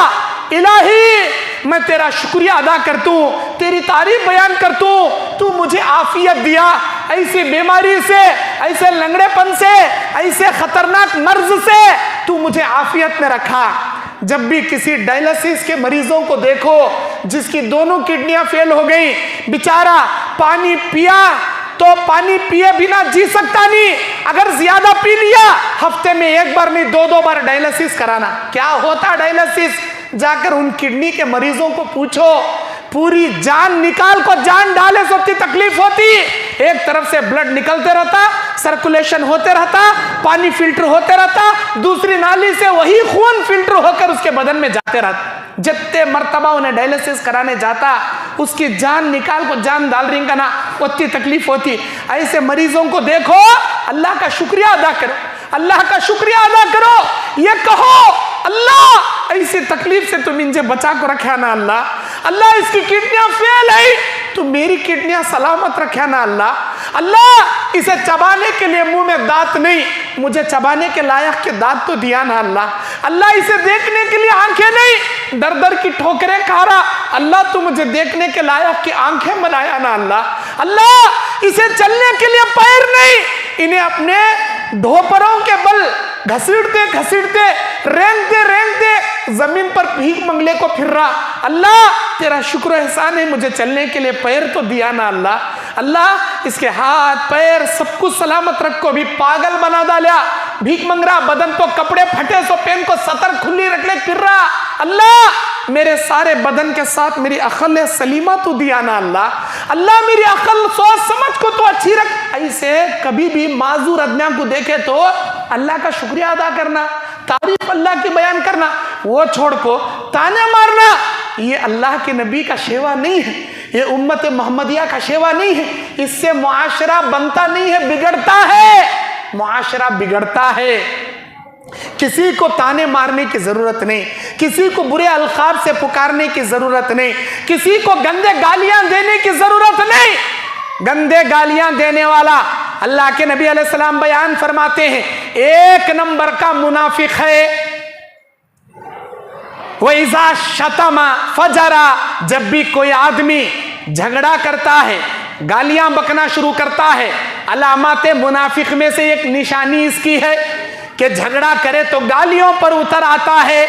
الہی میں تیرا شکریہ ادا کرتا ہوں، تیری تعریف بیان کرتا ہوں، تو مجھے عافیت دیا، ایسی بیماری سے، ایسے لنگڑے پن سے، ایسے خطرناک مرض سے تو مجھے عافیت میں رکھا۔ جب بھی کسی ڈائلسس کے مریضوں کو دیکھو جس کی دونوں کڈنیاں فیل ہو گئی، بیچارہ پانی پیا تو پانی پیے بنا جی سکتا نہیں، اگر زیادہ پی لیا ہفتے میں ایک بار نہیں دو بار ڈائلسس کرانا۔ کیا ہوتا ڈائلسس؟ جا کر ان کڈنی کے مریضوں کو پوچھو، پوری جان نکال کو جان ڈالے سے اتنی تکلیف ہوتی، ایک طرف سے بلڈ نکلتے رہتا، سرکولیشن ہوتے رہتا، پانی فلٹر ہوتے رہتا، دوسری نالی سے وہی خون فلٹر ہو کر اس کے بدن میں جاتے رہتا۔ جتنے مرتبہ انہیں ڈائلسس کرانے جاتا اس کی جان نکال کو جان ڈال رہی کا نا اتنی تکلیف ہوتی۔ ایسے مریضوں کو دیکھو، اللہ کا شکریہ ادا کرو، اللہ کا شکریہ ادا کرو، یہ کہو اللہ ایسی تکلیف سے تم انجھے بچا کو رکھا نا اللہ، اللہ اس کی کڈنیاں فیل ہے تو میری کڈنیاں سلامت رکھا نا اللہ، اللہ اسے چبانے کے لیے منہ میں دانت نہیں، مجھے چبانے کے لائق کے دانت تو دیا نا اللہ، اللہ اسے دیکھنے کے لیے آنکھیں نہیں، در در کی ٹھوکریں کھا رہا، اللہ تو مجھے دیکھنے کے لائق کی آنکھیں بنایا نا اللہ، اللہ اسے چلنے کے لیے پیر نہیں، انہیں اپنے ڈھوپروں کے بل گھسیٹتے رینگتے زمین پر بھیک منگلے کو پھر رہا، اللہ تیرا شکر و احسان ہے مجھے چلنے کے لیے پیر تو دیا نا اللہ، اللہ اس کے ہاتھ پیر سب کچھ سلامت رکھ کو بھی پاگل بنا ڈالیا، بھیک منگ رہا، بدن تو کپڑے پھٹے سو پین کو سطر کھلی رکھ لے پھر رہا، اللہ میرے سارے بدن کے ساتھ میری عقل سلیمہ تو دیا نا اللہ، اللہ میری عقل سوچ سمجھ کو تو اچھی رکھ۔ ایسے کبھی بھی معذور ادنا کو دیکھے تو اللہ کا شکریہ ادا کرنا، تعریف اللہ کی بیان کرنا، وہ چھوڑ کو تانے مارنا، یہ اللہ کے نبی کا شیوا نہیں ہے، یہ امت محمدیہ کا شیوا نہیں ہے، اس سے معاشرہ بنتا نہیں ہے، بگڑتا ہے، معاشرہ بگڑتا ہے۔ کسی کو تانے مارنے کی ضرورت نہیں، کسی کو برے القاب سے پکارنے کی ضرورت نہیں، کسی کو گندے گالیاں دینے کی ضرورت نہیں۔ گندے گالیاں دینے والا اللہ کے نبی علیہ السلام بیان فرماتے ہیں ایک نمبر کا منافق ہے۔ وَإِذَا شَتَمَ فَجَرَ، جب بھی کوئی آدمی جھگڑا کرتا ہے، گالیاں بکنا شروع کرتا ہے، علامات منافق میں سے ایک نشانی اس کی ہے کہ جھگڑا کرے تو گالیوں پر اتر آتا ہے۔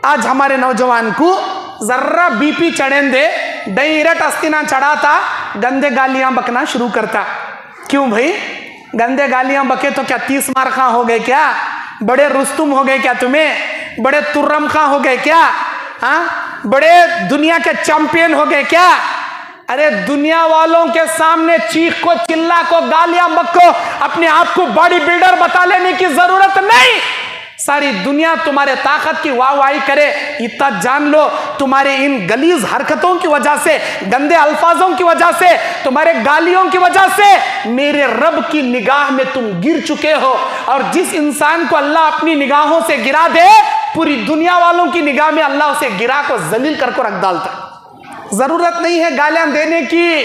آج ہمارے نوجوان کو ذرہ بی پی چڑھیں دے ڈائریکٹ استینا چڑھاتا، گندے گالیاں بکنا شروع کرتا۔ کیوں بھائی؟ گندے گالیاں بکے تو کیا 30 مار خاں ہو گئے کیا؟ بڑے رستم ہو گئے کیا تمہیں؟ بڑے ترم خاں ہو گئے کیا؟ بڑے دنیا کے چیمپئن ہو گئے کیا؟ ارے دنیا والوں کے سامنے چیخ کو چلا کو گالیاں بکو، اپنے آپ کو باڈی بلڈر بتا لینے کی ضرورت نہیں۔ सारी दुनिया तुम्हारे ताकत की वाहवाही करे, इतना जान लो तुम्हारे इन गलीज हरकतों की वजह से, गंदे अल्फाजों की वजह से, तुम्हारे गालियों की वजह से मेरे रब की निगाह में तुम गिर चुके हो। और जिस इंसान को अल्लाह अपनी निगाहों से गिरा दे, पूरी दुनिया वालों की निगाह में अल्लाह उसे गिरा को जलील करके रख डालता। जरूरत नहीं है गालियां देने की,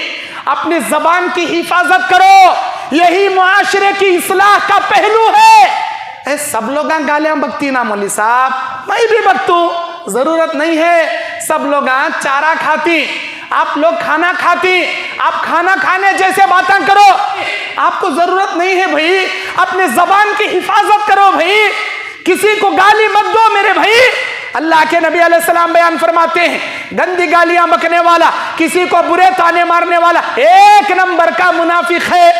अपनी जबान की हिफाजत करो, यही मुआशरे की इस्लाह का पहलू है। सब लोग गालियां बकती ना मौली साहब, मैं भी बकतू, जरूरत नहीं है। सब लोग चारा खाती, आप लोग खाना खाती, आप खाना खाने जैसे बातें करो, आपको जरूरत नहीं है भाई। अपने जबान की हिफाजत करो भाई, किसी को गाली मत दो मेरे भाई। अल्लाह के नबी अलैहिस्सलाम बयान फरमाते हैं, गंदी गालियां बकने वाला, किसी को बुरे ताने मारने वाला एक नंबर का मुनाफिक है।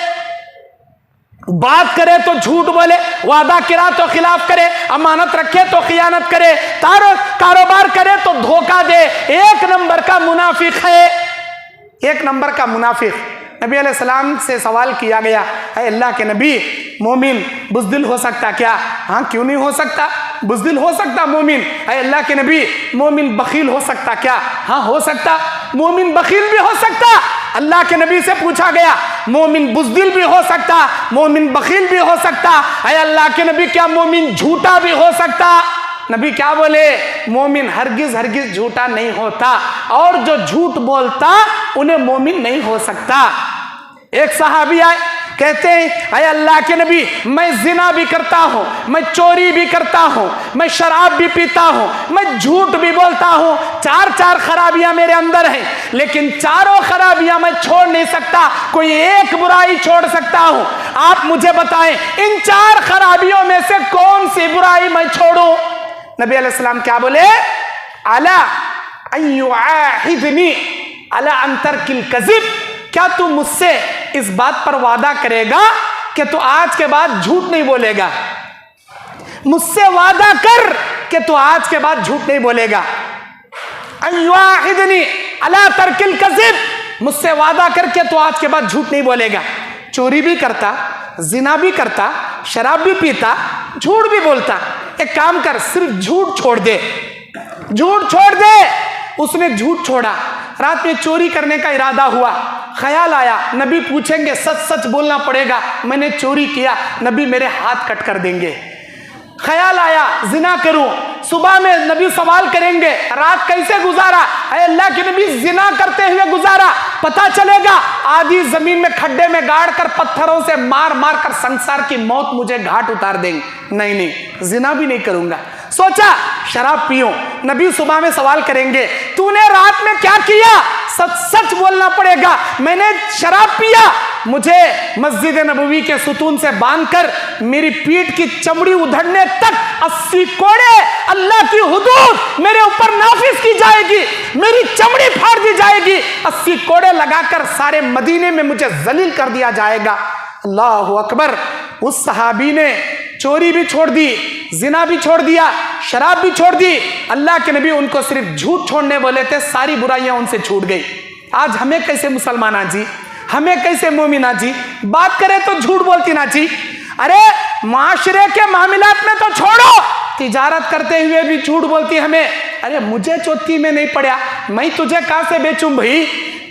बात करे तो झूठ बोले, वादा किया तो खिलाफ करे, अमानत रखे तो खियानत करे, कारोबार करे तो धोखा दे, एक नंबर का मुनाफिक है, एक नंबर का मुनाफिक। नबी अलैहिस्सलाम से सवाल किया गया, है अल्लाह के नबी, मोमिन बुज़दिल हो सकता क्या? हाँ, क्यों नहीं हो सकता, बुज़दिल हो सकता मोमिन। है अल्लाह के नबी, मोमिन बखील हो सकता क्या? हाँ, हो सकता, मोमिन बखील भी हो सकता। अल्लाह के नबी से पूछा गया, मोमिन बुज़दिल भी हो सकता, मोमिन बखील भी हो सकता, है अल्लाह के नबी क्या मोमिन झूठा भी हो सकता? नबी क्या बोले? मोमिन हरगिज हरगिज झूठा नहीं होता, और जो झूठ बोलता उन्हें मोमिन नहीं हो सकता। एक सहाबी आए, कहते हैं, अरे अल्लाह के नबी, मैं जिना भी करता हूँ, मैं चोरी भी करता हूँ, मैं शराब भी पीता हूँ, मैं झूठ भी बोलता हूँ, चार खराबियां मेरे अंदर हैं, लेकिन चारों खराबियां मैं छोड़ नहीं सकता, कोई एक बुराई छोड़ सकता हूँ। आप मुझे बताएं, इन चार खराबियों में से कौन सी बुराई मैं छोड़ूं? नबी अलैहिस्सलाम क्या बोले? अला अय्युआहिदनी अला अंतर किल कज़िब, क्या तू मुझसे इस बात पर वादा करेगा कि तू आज के बाद झूठ नहीं बोलेगा? मुझसे वादा कर कि तू आज के बाद झूठ नहीं बोलेगा। अय्युआहिदनी अला तरकिल कज़िब, मुझसे वादा कर के तू आज के बाद झूठ नहीं बोलेगा। चोरी भी करता, जिना भी करता, शराब भी पीता, झूठ भी बोलता, एक काम कर, सिर्फ झूठ छोड़ दे, झूठ छोड़ दे। उसने झूठ छोड़ा, रात में चोरी करने का इरादा हुआ, ख्याल आया, नबी पूछेंगे, सच सच बोलना पड़ेगा, मैंने चोरी किया, नबी मेरे हाथ कट कर देंगे। ख्याल आया, जिना करूं, सुबह में नबी सवाल करेंगे, रात कैसे गुजारा? है अल्लाह के नबी, जिना करते हुए गुजारा, पता चलेगा आधी जमीन में खड्डे में गाड़ कर पत्थरों से मार मार कर संसार की मौत मुझे घाट उतार देंगे। नहीं, जिना भी नहीं करूंगा। सोचा शराब पियो, नबी सुबह में सवाल करेंगे, तूने रात में क्या किया? सच सच बोलना पड़ेगा, मैंने शराब पिया, मुझे मस्जिद नबवी के सुतून से बांधकर मेरी पीठ की चमड़ी उधड़ने तक 80 कोड़े अल्लाह की हुदूद मेरे ऊपर नाफिज की जाएगी, मेरी चमड़ी फाड़ दी जाएगी, 80 कोड़े लगाकर सारे मदीने में मुझे जलील कर दिया जाएगा। अल्लाहु अकबर। उस सहाबी ने चोरी भी छोड़ दी, जिना भी छोड़ दिया, शराब भी छोड़ दी। अल्लाह के नबी उनको सिर्फ झूठ छोड़ने बोले थे, सारी बुराइयां उनसे छूट गई। आज हमें कैसे मुसलमाना जी, हमें कैसे मोमिना जी, बात करें तो झूठ बोलती ना जी। अरे माशरे के मामलात में तो छोड़ो, तिजारत करते हुए भी झूठ बोलती हमें। अरे मुझे चौथी में नहीं पड़ा, मैं तुझे कहां से बेचूं भाई?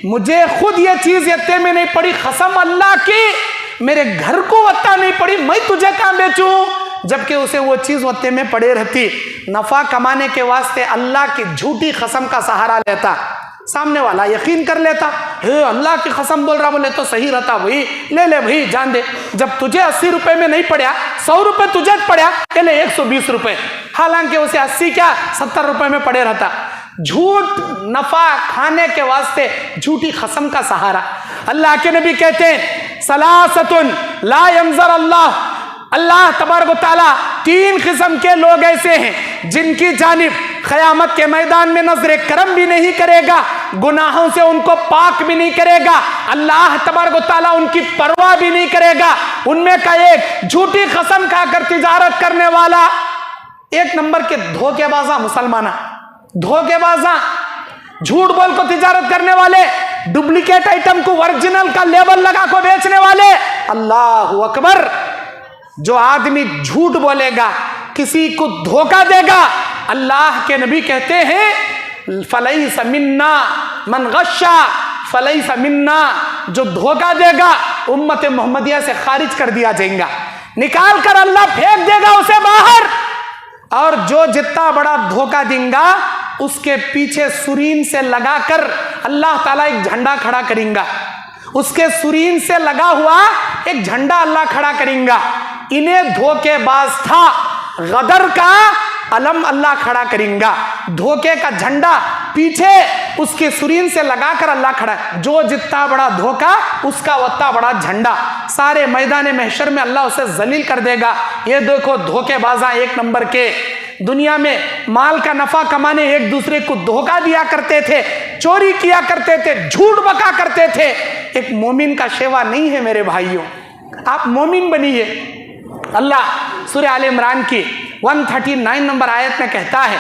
मुझे खुद ये चीज यत्ते में नहीं पड़ी, कसम अल्लाह की, मेरे घर को वत्ता नहीं पड़ी, मैं तुझे कहां बेचूं? जबकि उसे वो चीज वत्ते में पड़े रहती। नफा कमाने के वास्ते अल्लाह की झूठी कसम का सहारा लेता, सामने वाला यकीन कर लेता, हे अल्लाह की कसम बोल रहा, बोले तो सही रहता, भाई ले ले भाई, जान दे। जब तुझे 80 रुपए में नहीं पड़ा, 100 रुपए तुझे पड़ा, ले 120 रुपए, हालांकि उसे 80 क्या 70 रुपए में पड़े रहता। झूठ नफा खाने के वास्ते झूठी कसम का सहारा। अल्लाह के नबी कहते हैं, सलासतुन ला यंजर अल्लाह, अल्लाह तबारक व तआला 3 किस्म के लोग ऐसे हैं जिनकी जानिब क़यामत के मैदान में नजर करम भी नहीं करेगा, गुनाहों से उनको पाक भी नहीं करेगा, अल्लाह तबारक व तआला उनकी परवाह भी नहीं करेगा। उनमें का एक झूठी कसम खाकर तिजारत करने वाला, एक नंबर के धोखेबाजा मुसलमाना, धोखेबाजा, झूठ बोल को तिजारत करने वाले, डुप्लीकेट आइटम को ओरिजिनल का लेबल लगा को बेचने वाले। अल्लाह अकबर। जो आदमी झूठ बोलेगा किसी को धोखा देगा, अल्लाह के नबी कहते हैं फलैस मिन्ना मन गश्शा, फलैस मिन्ना, जो धोखा देगा उम्मत मोहम्मदिया से खारिज कर दिया जाएगा, निकाल कर अल्लाह फेंक देगा उसे बाहर। और जो जितना बड़ा धोखा देगा उसके पीछे सुरीन से लगाकर अल्लाह ताला एक झंडा खड़ा करेगा, उसके सुरीन से लगा हुआ एक झंडा अल्लाह खड़ा करेगा। इन्हें धोखेबाज था, गदर का अलम अल्लाह खड़ा करेगा, धोखे का झंडा पीछे उसके सुरीन से लगाकर अल्लाह खड़ा। जो जितना बड़ा धोखा उसका उतना बड़ा झंडा, सारे मैदान महशर में अल्लाह उसे जलील कर देगा। ये देखो धोखेबाजा एक नंबर के, दुनिया में माल का नफा कमाने एक दूसरे को धोखा दिया करते थे, चोरी किया करते थे, झूठ बका करते थे। एक मोमिन का शेवा नहीं है मेरे भाइयों, आप मोमिन बनिए। अल्लाह सूरह आल इमरान की 139 नंबर आयत में कहता है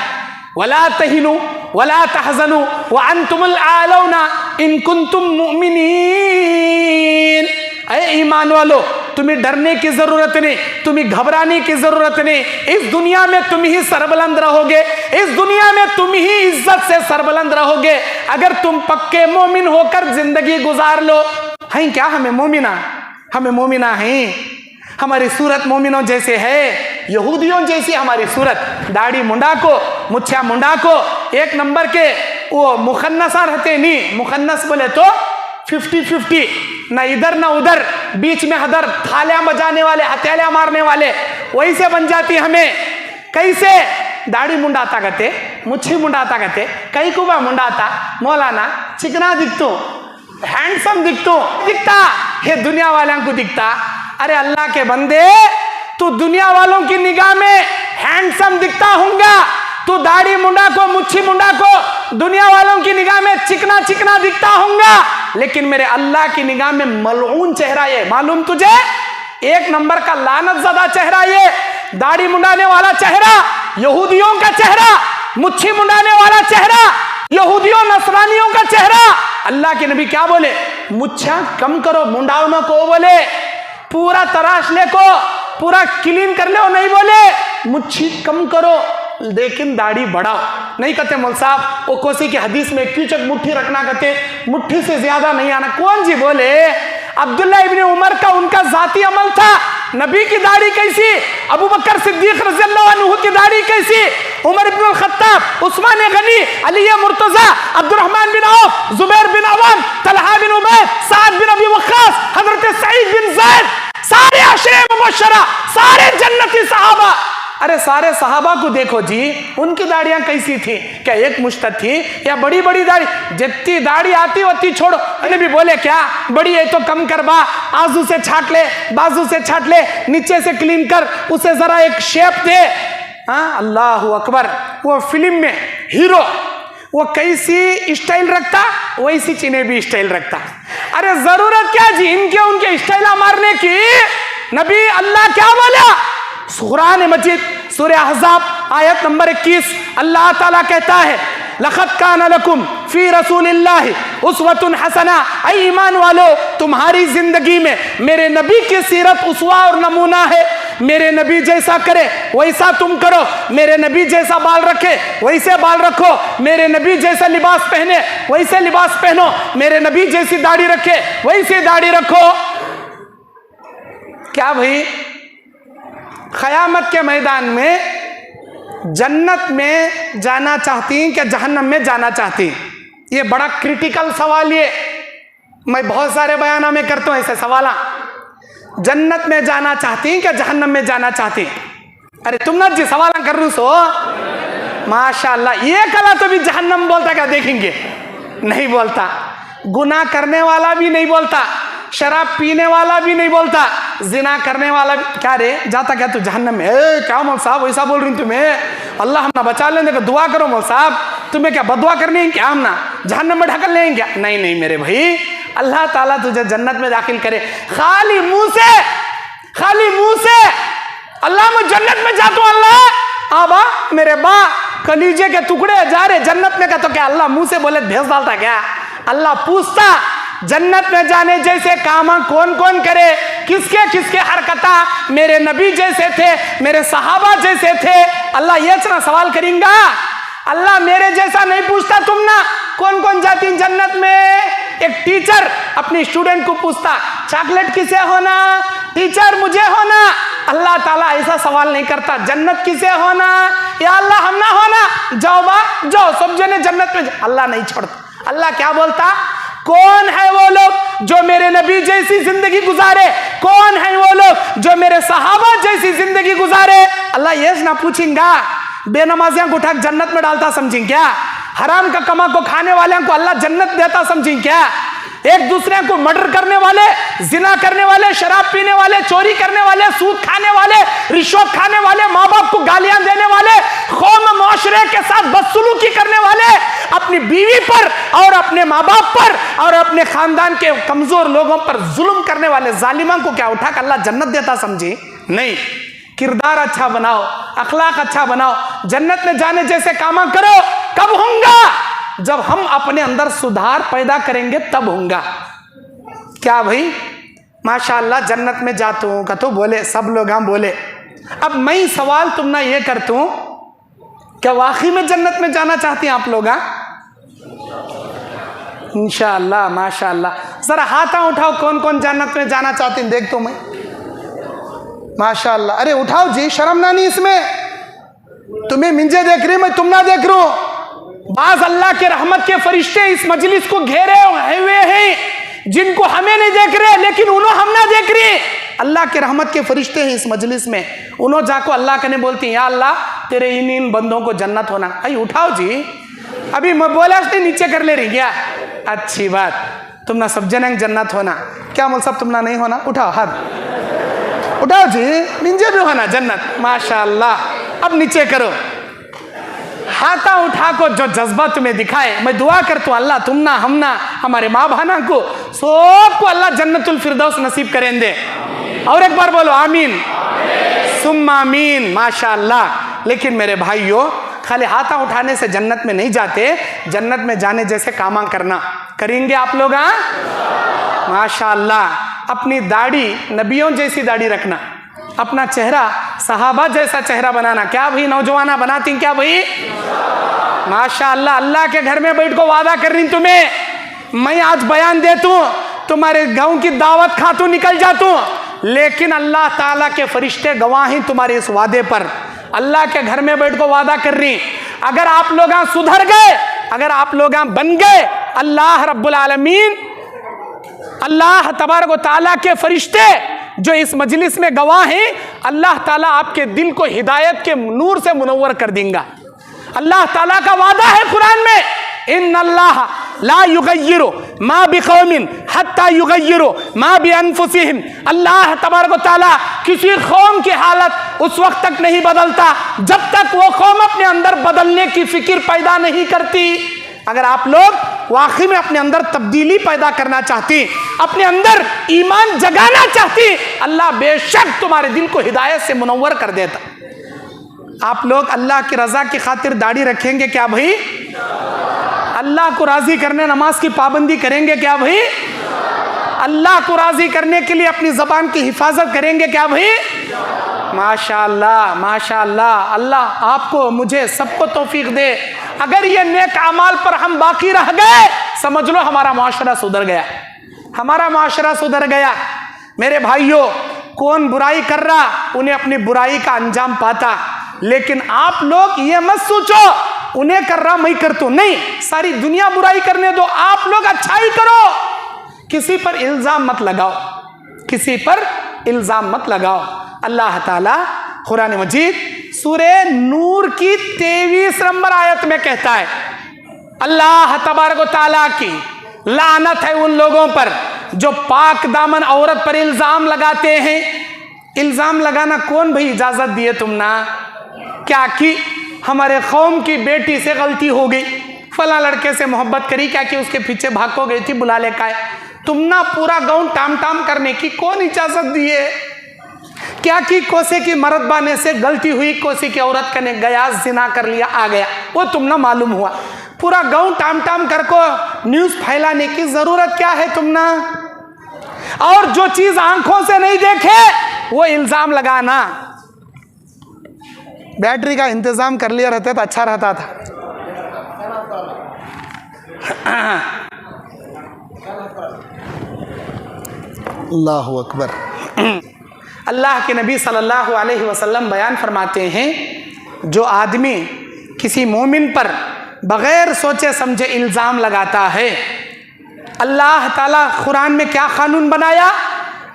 वला तहिनु वला तहजनु व अंतुमुल आलौना इन कुंतुम मुमिनीन। ऐ ईमान वालो, तुम्हें डरने की जरूरत नहीं, तुम्हें घबराने की जरूरत नहीं। इस दुनिया में तुम ही सरबलंद रहोगे, इस दुनिया में तुम ही इज्जत से सरबलंद रहोगे अगर तुम पक्के मोमिन होकर जिंदगी गुजार लो। हैं क्या हमें मोमिना? हमें मोमिना हैं, हमारी सूरत मोमिनों जैसे है, यहूदियों जैसी हमारी सूरत। दाढ़ी मुंडा को, मुच्छा मुंडा को, एक नंबर के वो मुखन्नसा रहते नहीं, मुखन्नस बोले तो 50-50, ना इधर ना उधर, बीच में हदर, थालियां बजाने वाले, हथेलियां मारने वाले, वही से बन जाती हमें। कैसे? दाढ़ी मुंडाता कहते, मुच्छी मुंडाता कहते, कई कुबा मुंडाता, मौलाना चिकना दिखतो, हैंडसम दिखता है दुनिया वालों को दिखता। अरे अल्लाह के बंदे, तू दुनिया वालों की निगाह में हैंडसम दिखता होगा, तू दाढ़ी मुंडा को, मुच्छी मुंडा को दुनिया वालों की निगाह में चिकना चिकना दिखता होगा, लेकिन मेरे अल्लाह की निगाह में मलऊन चेहरा ये, मालूम तुझे? एक नंबर का लानत ज़दा चेहरा ये, दाढ़ी मुंडाने वाला चेहरा, यहूदियों का चेहरा, मुच्छी मुंडाने वाला चेहरा, यहूदियों नसरानियों का चेहरा। अल्लाह के नबी क्या बोले? मुच्छा कम करो, मुंडाओ न को बोले, पूरा तराश ले को, पूरा क्लीन कर लो नहीं बोले, मुच्छी कम करो लेकिन दाढ़ी बढ़ाओ नहीं कहते। मौल साहब वो कोसी की हदीस में कीचक मुट्ठी रखना कहते, मुट्ठी से ज्यादा नहीं आना। कौन जी बोले? अब्दुल्ला इब्ने उमर का उनका जाती अमल था। नबी की दाढ़ी कैसी, अबू बकर सिद्दीक रज़ियल्लाहु अन्हु की दाढ़ी कैसी, Umar Ibnul Khattab, Usman Ghani, Ali Murtaza, Abdurrahman bin Auf, Zubair bin Awam, Talha बिन उबैद, साद बिन अबी वक्कास, हजरत सईद बिन ज़ैद, सारे अशरे मुबश्शरा, सारे जन्नती सहाबा। अरे सारे सहाबा को देखो जी, उनकी दाढ़ियां कैसी थी? क्या एक मुश्त थी या बड़ी बड़ी दाढ़ी? जितनी दाढ़ी आती होती छोड़ो। अरे भी बोले क्या बड़ी है तो कम कर बा, आजू से छाट ले, बाजू से छाट ले, नीचे से क्लीन कर, उसे जरा एक शेप दे। हाँ, अल्लाह अकबर। वो फिल्म में हीरो वो कैसी स्टाइल रखता, वैसी चीने भी स्टाइल रखता। अरे जरूरत क्या जी इनके उनके स्टाइल मारने की? नबी अल्लाह क्या बोला? कुरान मजीद सूरह अहज़ाब आयत नंबर 21 अल्लाह ताला कहता है लक़द कान लकुम फी रसूलिल्लाहि उस्वतुन हसना। ऐ ईमान वालो, तुम्हारी जिंदगी में मेरे नबी की सीरत उसवा और नमूना है। मेरे नबी जैसा करे वैसा तुम करो, मेरे नबी जैसा बाल रखे वैसे बाल रखो, मेरे नबी जैसा लिबास पहने वैसे लिबास पहनो, मेरे नबी जैसी दाढ़ी रखे वैसे दाढ़ी रखो। क्या भाई? क़यामत के मैदान में जन्नत में जाना चाहती हैं क्या जहन्नम में जाना चाहती हैं? ये बड़ा क्रिटिकल सवाल। ये मैं बहुत सारे बयानों में करता हूँ ऐसे सवाल। जन्नत में जाना चाहती हैं क्या जहन्नम में जाना चाहती हैं? अरे तुम ना जी सवाल कर रही सो माशाअल्लाह। ये कला तो भी जहन्नम बोलता क्या? देखेंगे नहीं बोलता, गुनाह करने वाला भी नहीं बोलता, शराब पीने वाला भी नहीं बोलता, जिना करने वाला भी। क्या रे जाता क्या तू जहन्नम में? क्या मौल साहब वैसा बोल रही तुम्हें? अल्लाह हम ना बचा लेने का दुआ करो मौल साहब। तुम्हें क्या बदुआ करनी है क्या? हम ना जहन्नम में ढकल लेंगे क्या? नहीं नहीं मेरे भाई, अल्लाह ताला तुझे जन्नत में दाखिल करे। खाली मुंह से अल्लाह मैं जन्नत में जाता हूँ, अल्लाह आबा मेरे बा कलीजे के टुकड़े जा रहे जन्नत में का, तो क्या अल्लाह मुंह से बोले भेज डालता क्या? अल्लाह पूछता जन्नत में जाने जैसे काम कौन कौन करे किसके किसके हरकता मेरे नबी जैसे थे, मेरे सहाबा जैसे थे। अल्लाह ये ना सवाल करेंगा, अल्लाह मेरे जैसा नहीं पूछता तुम ना कौन कौन जाती जन्नत में। एक टीचर अपनी स्टूडेंट को पूछता चॉकलेट किसे होना, टीचर मुझे होना। अल्लाह ताला ऐसा सवाल नहीं करता जन्नत किसे होना, या अल्लाह हम ना होना, जाओ बा जाओ सब जने जन्नत में। अल्लाह नहीं छोड़ता। अल्लाह क्या बोलता, कौन है वो लोग जो मेरे नबी जैसी जिंदगी गुजारे, कौन है वो लोग जो मेरे सहाबा जैसी जिंदगी गुजारे। अल्लाह ये ना पूछेगा बेनमाजियां को उठा जन्नत में डालता समझें क्या, हराम का कमा को खाने वाले को अल्लाह जन्नत देता समझें क्या, एक दूसरे को मर्डर करने वाले, जिना करने वाले, शराब पीने वाले, चोरी करने वाले, सूद खाने वाले, रिश्वत खाने वाले, माँ बाप को गालियां देने वाले, कौम माशरे के साथ बदसलूकी करने वाले, अपनी बीवी पर और अपने माँ बाप पर और अपने खानदान के कमजोर लोगों पर जुल्म करने वाले जालिमा को क्या उठा कर अल्लाह जन्नत देता समझी नहीं। किरदार अच्छा बनाओ, अखलाक अच्छा बनाओ, जन्नत में जाने जैसे कामा करो। कब होगा, जब हम अपने अंदर सुधार पैदा करेंगे तब होगा। क्या भाई माशाअल्लाह जन्नत में जाता हूँ का तो बोले सब लोग हम बोले। अब मैं सवाल तुम ना ये करता हूँ, क्या वाकई में जन्नत में जाना चाहते हैं आप लोग? इंशाअल्लाह माशाअल्लाह। जरा हाथ उठाओ कौन कौन जन्नत में जाना चाहते हैं, देख तो मैं माशाअल्लाह। अरे उठाओ जी, शर्म ना नहीं इसमें। तुम्हें मिंजे देख रही, मैं तुम ना देख रहा हूं। बाज अल्लाह के रहमत के फरिश्ते इस मजलिस को घेरे हुए हैं, जिनको हमें नहीं देख रहे लेकिन उन्हों हम ना देख रहे। अल्लाह के रहमत के फरिश्ते हैं इस मजलिस में, उन्हों जाको अल्लाह कने बोलती हैं या अल्लाह तेरे इन बंदों को जन्नत होना। अरे उठाओ जी, अभी मैं बोला उसने नीचे कर ले रही क्या? अच्छी बात, तुम ना सब जन जन्नत होना। क्या बोल सब तुम ना नहीं होना? उठाओ हाथ उठाओ जी, मिंजे भी होना जन्नत माशाअल्लाह। अब नीचे करो, हाथा उठा को जो जज्बा तुम्हें दिखाए। मैं दुआ करता हूँ अल्लाह तुम ना हम ना हमारे माँ बहना को सबको अल्लाह जन्नतुल फिरदौस नसीब करें दे। और एक बार बोलो आमीन सुम्मा आमीन माशाअल्लाह। लेकिन मेरे भाइयों, खाली हाथा उठाने से जन्नत में नहीं जाते, जन्नत में जाने जैसे कामा करना करेंगे आप लोग। माशाअल्लाह अपनी दाढ़ी नबियों जैसी दाढ़ी रखना, अपना चेहरा सहाबा जैसा चेहरा बनाना। क्या भाई नौजवाना बनाती क्या भाई? माशाअल्लाह। अल्लाह के घर में बैठ को वादा कर रही तुम्हें, मैं आज बयान देता हूँ, तुम्हारे गांव की दावत खातू निकल जाता हूँ, लेकिन अल्लाह ताला के फरिश्ते गवाही तुम्हारे इस वादे पर। अल्लाह के घर में बैठ को वादा कर रही, अगर आप लोग सुधर गए, अगर आप लोग बन गए, अल्लाह रब्बुल आलमीन, अल्लाह तबारक व तआला के फरिश्ते जो इस मजलिस में गवाह हैं, अल्लाह ताला आपके दिल को हिदायत के नूर से मुनव्वर कर देंगे। अल्लाह ताला का वादा है कुरान में, इन्नल्लाह ला युगय्यिरु मा बिकौमिन हत्ता युगय्यिरु मा बिअनफुसिहिम। अल्लाह तबारक व तआला किसी कौम की हालत उस वक्त तक नहीं बदलता जब तक वो कौम अपने अंदर बदलने की फिक्र पैदा नहीं करती। अगर आप लोग वाकई में अपने अंदर तब्दीली पैदा करना चाहती, अपने अंदर ईमान जगाना चाहती, अल्लाह बेशक तुम्हारे दिल को हिदायत से मुनव्वर कर देता। आप लोग अल्लाह की रजा की खातिर दाढ़ी रखेंगे क्या भाई? अल्लाह को राजी करने नमाज की पाबंदी करेंगे क्या भाई? अल्लाह को राजी करने के लिए अपनी जबान की हिफाजत करेंगे क्या भाई? माशाअल्लाह माशाअल्लाह। अल्लाह आपको मुझे सबको तौफीक दे। अगर ये नेक अमाल पर हम बाकी रह गए, समझ लो हमारा माशरा सुधर गया, हमारा माशरा सुधर गया। मेरे भाइयों, कौन बुराई कर रहा उन्हें अपनी बुराई का अंजाम पाता, लेकिन आप लोग ये मत सोचो उन्हें कर रहा मैं कर, तो नहीं, सारी दुनिया बुराई करने दो, आप लोग अच्छाई करो। किसी पर इल्जाम मत लगाओ, किसी पर इल्जाम मत लगाओ। अल्लाह ताला कुरान मजीद सूरे नूर की 23 नंबर आयत में कहता है, अल्लाह तबारक व तआला की लानत है उन लोगों पर जो पाक दामन औरत पर इल्जाम लगाते हैं। इल्जाम लगाना कौन भाई इजाजत दिए तुम ना? क्या कि हमारे कौम की बेटी से गलती हो गई, फला लड़के से मोहब्बत करी, क्या कि उसके पीछे भाग को गई थी, बुला ले का है। तुम ना पूरा गाँव टाम टाम करने की कौन इजाजत दिए? क्या कि कोसे की मर्द बाने से गलती हुई, कोसी की औरत कने गया, जिना कर लिया, आ गया, वो तुम ना मालूम हुआ। पूरा गांव टाम टाम कर को न्यूज़ फैलाने की ज़रूरत क्या है तुम ना? اور جو چیز آنکھوں سے نہیں دیکھے وہ الزام لگانا. بیٹری کا انتظام کر لیا رہتے تو اچھا رہتا تھا. اللہ اکبر. اللہ کے نبی صلی اللہ علیہ وسلم بیان فرماتے ہیں جو آدمی کسی مومن پر بغیر سوچے سمجھے الزام لگاتا ہے، اللہ تعالیٰ قرآن میں کیا قانون بنایا؟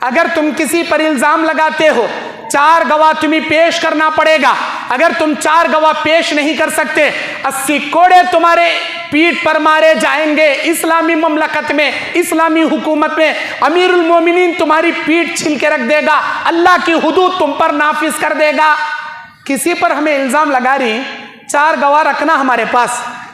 اگر تم کسی پر الزام لگاتے ہو 4 گواہ تمہیں پیش کرنا پڑے گا. اگر تم 4 گواہ پیش نہیں کر سکتے 80 کوڑے تمہارے پیٹھ پر مارے جائیں گے. اسلامی مملکت میں، اسلامی حکومت میں امیر المومنین تمہاری پیٹھ چھل کے رکھ دے گا، اللہ کی حدود تم پر نافذ کر دے گا. کسی پر ہمیں الزام لگا رہی 4 گواہ رکھنا ہمارے پاس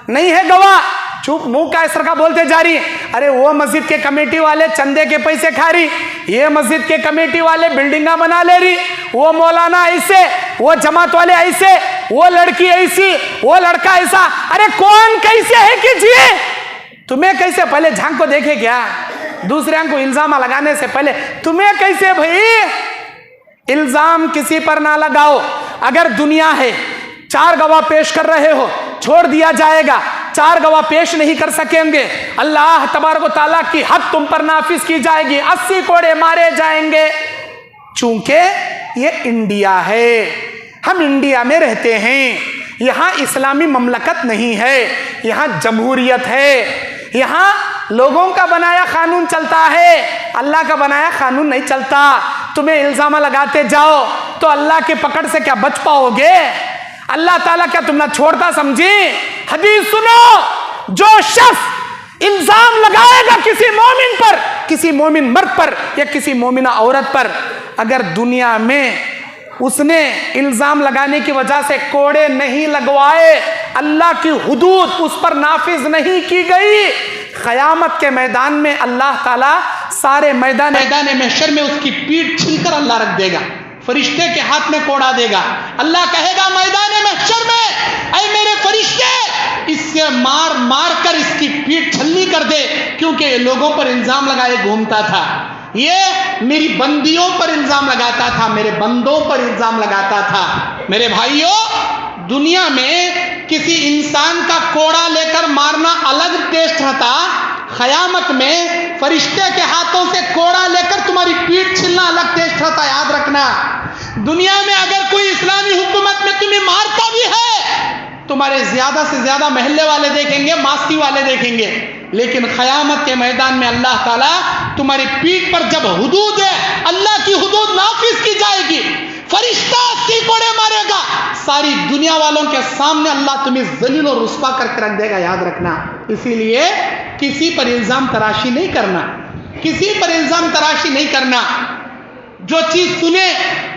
نہیں ہے. گواہ چوپ منہ کا اس طرح بولتے جا رہی، ارے وہ مسجد کے کمیٹی والے چندے کے پیسے کھا رہی، یہ مسجد کے کمیٹی والے بلڈنگاں بنا لے رہی، وہ مولانا ایسے، وہ جماعت والے ایسے، وہ لڑکی ایسی، وہ لڑکا ایسا. ارے کون کیسے ہے کیجیے، تمہیں کیسے؟ پہلے جھانک کو دیکھے کیا؟ دوسرے کو الزام لگانے سے پہلے تمہیں کیسے؟ بھائی الزام کسی پر نہ لگاؤ. اگر دنیا ہے 4 گواہ پیش کر رہے ہو چھوڑ دیا جائے گا. 4 گواہ پیش نہیں کر سکیں گے اللہ تبارک و تعالیٰ کی حد تم پر نافذ کی جائے گی، 80 کوڑے مارے جائیں گے. چونکہ یہ انڈیا ہے، ہم انڈیا میں رہتے ہیں، یہاں اسلامی مملکت نہیں ہے، یہاں جمہوریت ہے، یہاں لوگوں کا بنایا قانون چلتا ہے، اللہ کا بنایا قانون نہیں چلتا. تمہیں الزام لگاتے جاؤ تو اللہ کی پکڑ سے کیا بچ پاؤ گے؟ اللہ تعالیٰ کیا تم نہ چھوڑتا سمجھی؟ حدیث سنو، جو شخص الزام لگائے گا کسی مومن پر، کسی مومن مرد پر یا کسی مومنہ عورت پر، اگر دنیا میں اس نے الزام لگانے کی وجہ سے کوڑے نہیں لگوائے، اللہ کی حدود اس پر نافذ نہیں کی گئی، قیامت کے میدان میں اللہ تعالیٰ سارے میدان محشر میں اس کی پیٹھ چھل کر اللہ رکھ دے گا، فرشتے کے ہاتھ میں کوڑا دے گا. اللہ کہے گا میدان محشر میں، اے میرے فرشتے اس سے مار مار کر اس کی پیٹھ چھلنی کر دے، کیونکہ یہ لوگوں پر الزام لگائے گھومتا تھا، یہ میری بندیوں پر الزام لگاتا تھا، میرے بندوں پر الزام لگاتا تھا. میرے بھائیوں، دنیا میں کسی انسان کا کوڑا لے کر مارنا الگ ٹیسٹ رہتا، قیامت میں فرشتے کے ہاتھوں سے کوڑا لے کر تمہاری پیٹھ چھلنا الگ ٹیسٹ رہتا. یاد رکھنا، دنیا میں اگر کوئی اسلامی حکومت میں تمہیں مارتا بھی ہے، تمہارے زیادہ سے زیادہ محلے والے دیکھیں گے، ماستی والے دیکھیں گے، لیکن قیامت کے میدان میں اللہ تعالیٰ تمہاری پیٹھ پر جب حدود ہے، اللہ کی حدود نافذ کی جائے گی، فرشتہ 80 کوڑے مارے گا، ساری دنیا والوں کے سامنے اللہ تمہیں ذلیل و رسوا کر کے رکھ دے گا. یاد رکھنا، اسی لیے کسی پر الزام تراشی نہیں کرنا، کسی پر الزام تراشی نہیں کرنا. جو چیز سنے،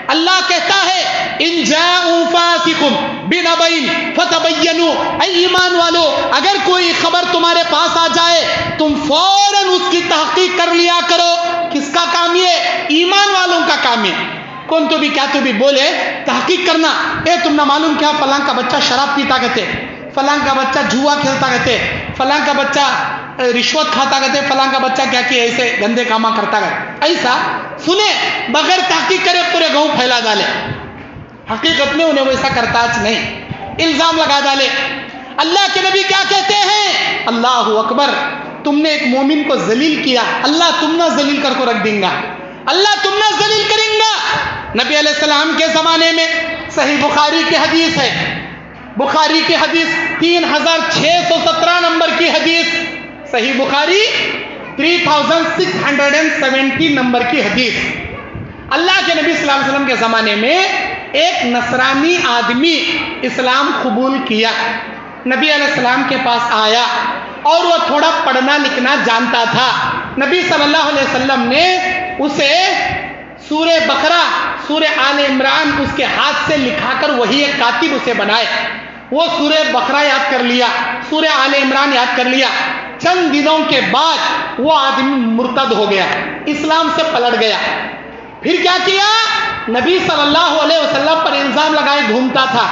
اللہ کہتا ہے ان جاءوا فاسقم بنبأ فتبینوا، اے ایمان والو اگر کوئی خبر تمہارے پاس آ جائے تم فوراً اس کی تحقیق کر لیا کرو. کس کا کام یہ؟ ایمان والوں کا کام ہے. کون تو بھی کیا تو بھی بولے تحقیق کرنا، اے تم نہ معلوم کیا فلاں کا بچہ شراب پیتا کہتے، فلاں کا بچہ جوا کھیلتا کہتے، فلاں کا بچہ رشوت کھاتا کہتے، فلاں کا بچہ کیا کہ ایسے گندے کاما کرتا کہتے. ایسا سنے بغیر تحقیق کرے پورے گاؤں پھیلا ڈالے، حقیقت میں انہیں ویسا کرتا نہیں، الزام لگا ڈالے. اللہ کے نبی کیا کہتے ہیں؟ اللہ اکبر، تم نے ایک مومن کو ذلیل کیا، اللہ تم نہ ذلیل کر کو رکھ دیں گا، اللہ تم نہ ذلیل کریں گا. نبی علیہ السلام کے زمانے میں صحیح بخاری کی حدیث ہے، بخاری کی حدیث 3617 نمبر کی حدیث، صحیح بخاری 3617 نمبر کی حدیث. اللہ کے نبی صلی اللہ علیہ وسلم کے زمانے میں ایک نصرانی آدمی اسلام قبول کیا، نبی علیہ السلام کے پاس آیا اور وہ تھوڑا پڑھنا لکھنا جانتا تھا. نبی صلی اللہ علیہ وسلم نے اسے سورہ بقرہ، سورہ آل عمران اس کے ہاتھ سے لکھا کر وہی ایک کاتب اسے بنائے. وہ سورہ بقرہ یاد کر لیا، سورہ آل عمران یاد کر لیا. چند دنوں کے بعد وہ آدمی مرتد ہو گیا، اسلام سے پلٹ گیا. پھر کیا کیا؟ نبی صلی اللہ علیہ وسلم پر الزام لگائے گھومتا تھا،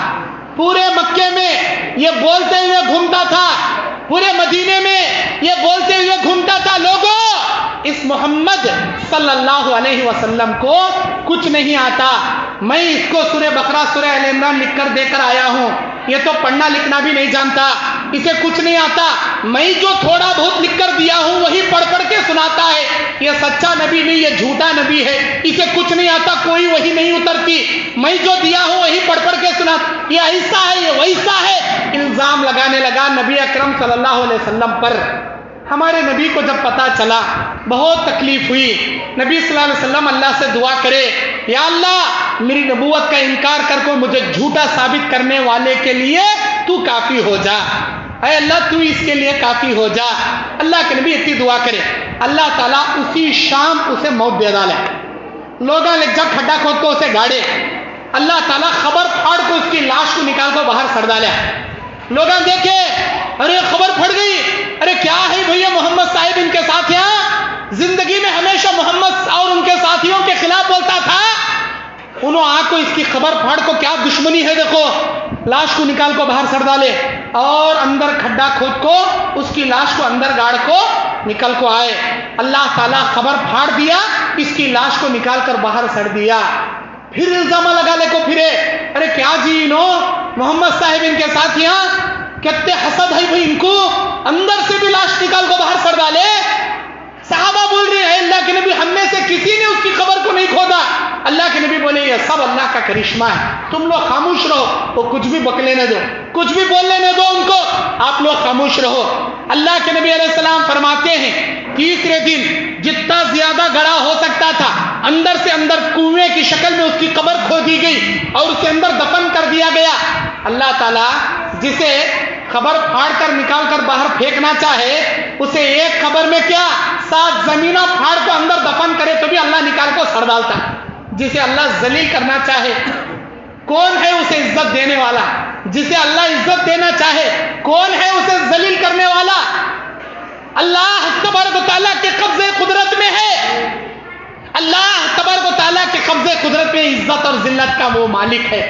پورے مکے میں یہ بولتے ہوئے گھومتا تھا، پورے مدینے میں یہ بولتے ہوئے گھومتا تھا، لوگوں اس محمد صلی اللہ علیہ وسلم کو کچھ نہیں آتا، میں اس کو سورہ بقرہ سورہ آل عمران لکھ کر دے کر آیا ہوں، یہ تو پڑھنا لکھنا بھی نہیں جانتا، اسے کچھ نہیں آتا، میں جو تھوڑا بہت لکھ کر دیا ہوں وہی پڑھ پڑھ کے سناتا ہے، یہ سچا نبی نہیں، یہ جھوٹا نبی ہے، اسے کچھ نہیں آتا، کوئی وہی نہیں اترتی، میں جو دیا ہوں وہی پڑھ پڑھ کے سناتا، یہ ایسا ہے، یہ ویسا ہے، الزام لگانے لگا نبی اکرم صلی اللہ علیہ وسلم پر۔ ہمارے نبی کو جب پتا چلا بہت تکلیف ہوئی، نبی صلی اللہ علیہ وسلم اللہ سے دعا کرے، یا اللہ میری نبوت کا انکار کر کو مجھے جھوٹا ثابت کرنے والے کے لیے تو کافی ہو جا، اے اللہ تو اس کے لیے کافی ہو جا۔ اللہ کے نبی اتنی دعا کرے، اللہ تعالیٰ اسی شام اسے موت دے ڈالے، لوگاں لے جا کھڈا کھود کو اسے گاڑے، اللہ تعالیٰ خبر پھاڑ کو اس کی لاش کو نکال کو باہر سڑ ڈالے، لوگاں دیکھے ارے خبر پھڑ گئی، ارے کیا ہے بھیا محمد صاحب ان کے ساتھ یہاں زندگی میں ہمیشہ محمد اور ان کے ساتھیوں کے خلاف بولتا تھا، انہوں آ کو اس کی خبر پھاڑ کو کیا دشمنی ہے، دیکھو لاش کو نکال کو باہر سڑ ڈالے اور اندر کھڈا کھود کو اس کی لاش کو اندر گاڑ کو نکل کو آئے، اللہ تعالیٰ خبر پھاڑ دیا، اس کی لاش کو نکال کر باہر سڑ دیا، پھر الزامہ لگا لے کو پھرے، ارے کیا جی محمد صاحب ان کے ساتھ یہاں کتنے حسد ہے بھائی ان کو، اندر سے بھی لاش نکال کو باہر سڑ ڈالے، صحابہ بول رہے ہیں اللہ کے نبی ہم میں سے کسی نے اس کی خبر کو نہیں کھودا، اللہ کے نبی بولے یہ سب اللہ کا کرشمہ ہے، تم لوگ خاموش رہو، وہ کچھ بھی بک لینے دو، کچھ بھی بول لینے دو ان کو، آپ لوگ خاموش رہو۔ اللہ کے نبی علیہ السلام فرماتے ہیں تیسرے دن جتنا زیادہ گڑھا ہو سکتا تھا اندر سے اندر کنویں کی شکل میں اس کی قبر کھودی گئی اور اسے اندر دفن کر دیا گیا۔ اللہ تعالیٰ جسے خبر پھاڑ کر نکال کر باہر پھینکنا چاہے اسے ایک خبر میں کیا 7 زمینہ پھاڑ کو اندر دفن کرے تو بھی اللہ نکال کو سڑ ڈالتا۔ جسے اللہ ذلیل کرنا چاہے کون ہے اسے عزت دینے والا، جسے اللہ عزت دینا چاہے کون ہے اسے ذلیل کرنے والا؟ اللہ تبارک و تعالیٰ کے قبضے قدرت میں ہے، اللہ تبارک و تعالیٰ کے قبضے قدرت میں عزت اور ذلت کا وہ مالک ہے۔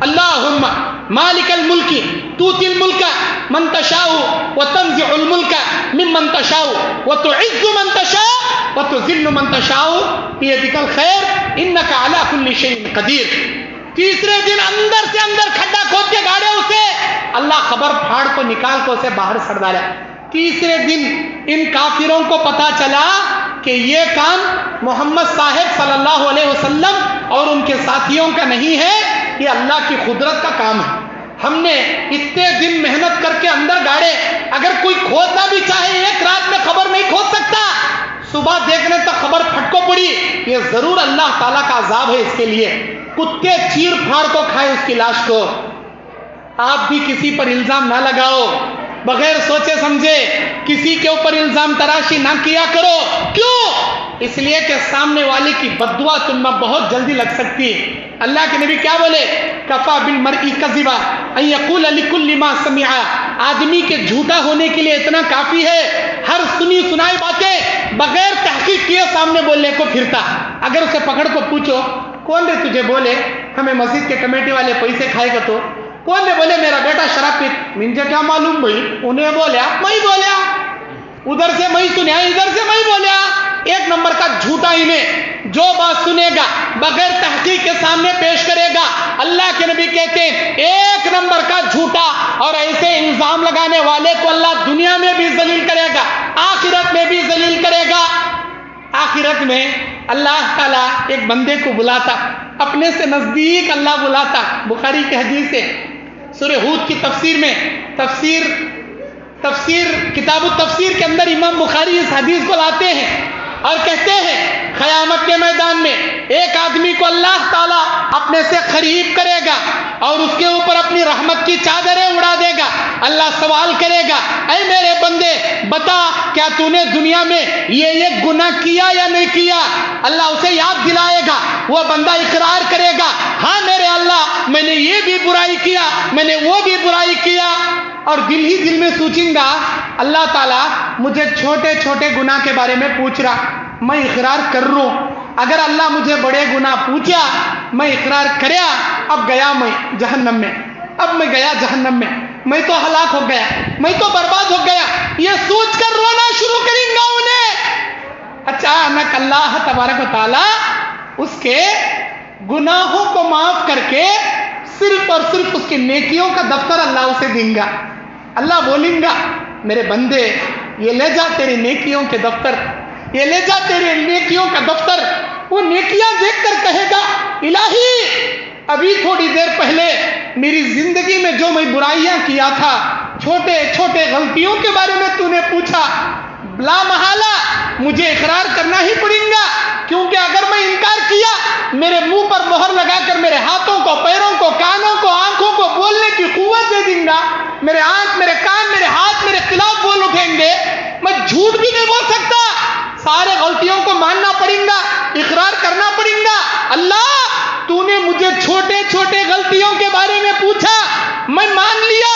اللہم مالک الملک توتی الملک من تشاء وتنزع الملک ممن تشاء وتعز من تشاء وتذل من تشاء بیدک الخیر انک علی کل شیء قدیر۔ تیسرے دن اندر سے اندر کھڈا کھود کے گاڑے اسے، اللہ خبر پھاڑ کو نکال کو اسے باہر سڑ ڈالا۔ تیسرے دن ان کافروں کو پتا چلا کہ یہ کام محمد صاحب صلی اللہ علیہ وسلم اور ان کے ساتھیوں کا نہیں ہے، یہ اللہ کی قدرت کا کام ہے، ہم نے اتنے دن محنت کر کے اندر گاڑے، اگر کوئی کھودنا بھی چاہے ایک رات میں خبر نہیں کھود سکتا، صبح دیکھنے تک خبر پھٹکو پڑی، یہ ضرور اللہ تعالیٰ کا عذاب ہے اس کے لیے، کتے چیر پھاڑ کو کھائے اس کی لاش کو۔ آپ بھی کسی پر الزام نہ لگاؤ، بغیر سوچے سمجھے کسی کے اوپر الزام تراشی نہ کیا کرو، کیوں؟ اس لیے کہ سامنے والے کی بددعا تم میں بہت جلدی لگ سکتی ہے۔ اللہ کے نبی کیا بولے؟ کفا بالمرء کذبا ان یقول لکل ما سمع، آدمی کے جھوٹا ہونے کے لیے اتنا کافی ہے ہر سنی سنائی باتیں بغیر تحقیق کیے سامنے بولنے کو پھرتا۔ اگر اسے پکڑ کو پوچھو کون نے تجھے بولے ہمیں مسجد کے کمیٹی والے پیسے کھائے گا، تو کون نے بولے میرا بیٹا شراب پیتا، مجھے کیا معلوم بھائی، انہیں بولیا میں بولیا، ادھر سے میں سنیا ادھر سے میں بولیا، ایک نمبر کا جھوٹا انہیں جو بات سنے گا بغیر تحقیق کے سامنے پیش کرے گا، اللہ کے نبی کہتے ہیں ایک نمبر کا جھوٹا، اور ایسے الزام لگانے والے کو اللہ دنیا میں بھی ذلیل کرے گا آخرت میں بھی ذلیل کرے گا۔ آخرت میں اللہ تعالیٰ ایک بندے کو بلاتا، اپنے سے نزدیک اللہ بلاتا، بخاری کی حدیث ہے، سورہ ہود کی تفسیر میں تفسیر کتاب التفسیر کے اندر امام بخاری اس حدیث کو لاتے ہیں اور کہتے ہیں قیامت کے میدان میں ایک آدمی کو اللہ تعالیٰ اپنے سے قریب کرے گا اور اس کے اوپر اپنی رحمت کی چادریں اڑا دے گا، اللہ سوال کرے گا اے میرے بندے بتا کیا تو نے دنیا میں یہ گناہ کیا یا نہیں کیا؟ اللہ اسے یاد دلائے گا، وہ بندہ اقرار کرے گا ہاں میرے اللہ میں نے یہ بھی برائی کیا، میں نے وہ بھی برائی کیا، اور دل ہی دل میں سوچیں گا اللہ تعالیٰ مجھے چھوٹے چھوٹے گناہ کے بارے میں پوچھ رہا، میں اقرار کر رہا ہوں، اگر اللہ مجھے بڑے گناہ پوچھا میں اقرار کریا، اب گیا میں جہنم میں، اب میں گیا جہنم میں تو ہلاک ہو گیا، میں تو برباد ہو گیا، یہ سوچ کر رونا شروع کریں گا انہیں۔ अचानक अल्लाह तबारक व तआला उसके गुनाहों को माफ करके सिर्फ और सिर्फ उसकी नेकियों का दफ्तर अल्लाह उसे देंगे। अल्लाह बोलेंगा मेरे बंदे ये ले जा तेरी नेकियों के दफ्तर, ये ले जा तेरे नेकियों का दफ्तर। वो नेकियां देखकर कहेगा इलाही अभी थोड़ी देर पहले मेरी जिंदगी में जो मैं बुराइयां किया था, छोटे छोटे गलतियों के बारे में तूने पूछा, ला महाला मुझे इकरार करना ही पड़ेगा, क्योंकि अगर मैं इनकार किया मेरे मुंह पर मोहर लगाकर मेरे हाथों को, पैरों को, कानों को, आंखों को बोलने की कुव्वत दे दूंगा। मेरे आंख, मेरे कान, मेरे हाथ मेरे खिलाफ बोल उठेंगे, मैं झूठ भी नहीं बोल सकता। सारे गलतियों को मानना पड़ेगा, इकरार करना पड़ेगा। अल्लाह तूने मुझे छोटे छोटे गलतियों के बारे में पूछा, मैं मान लिया,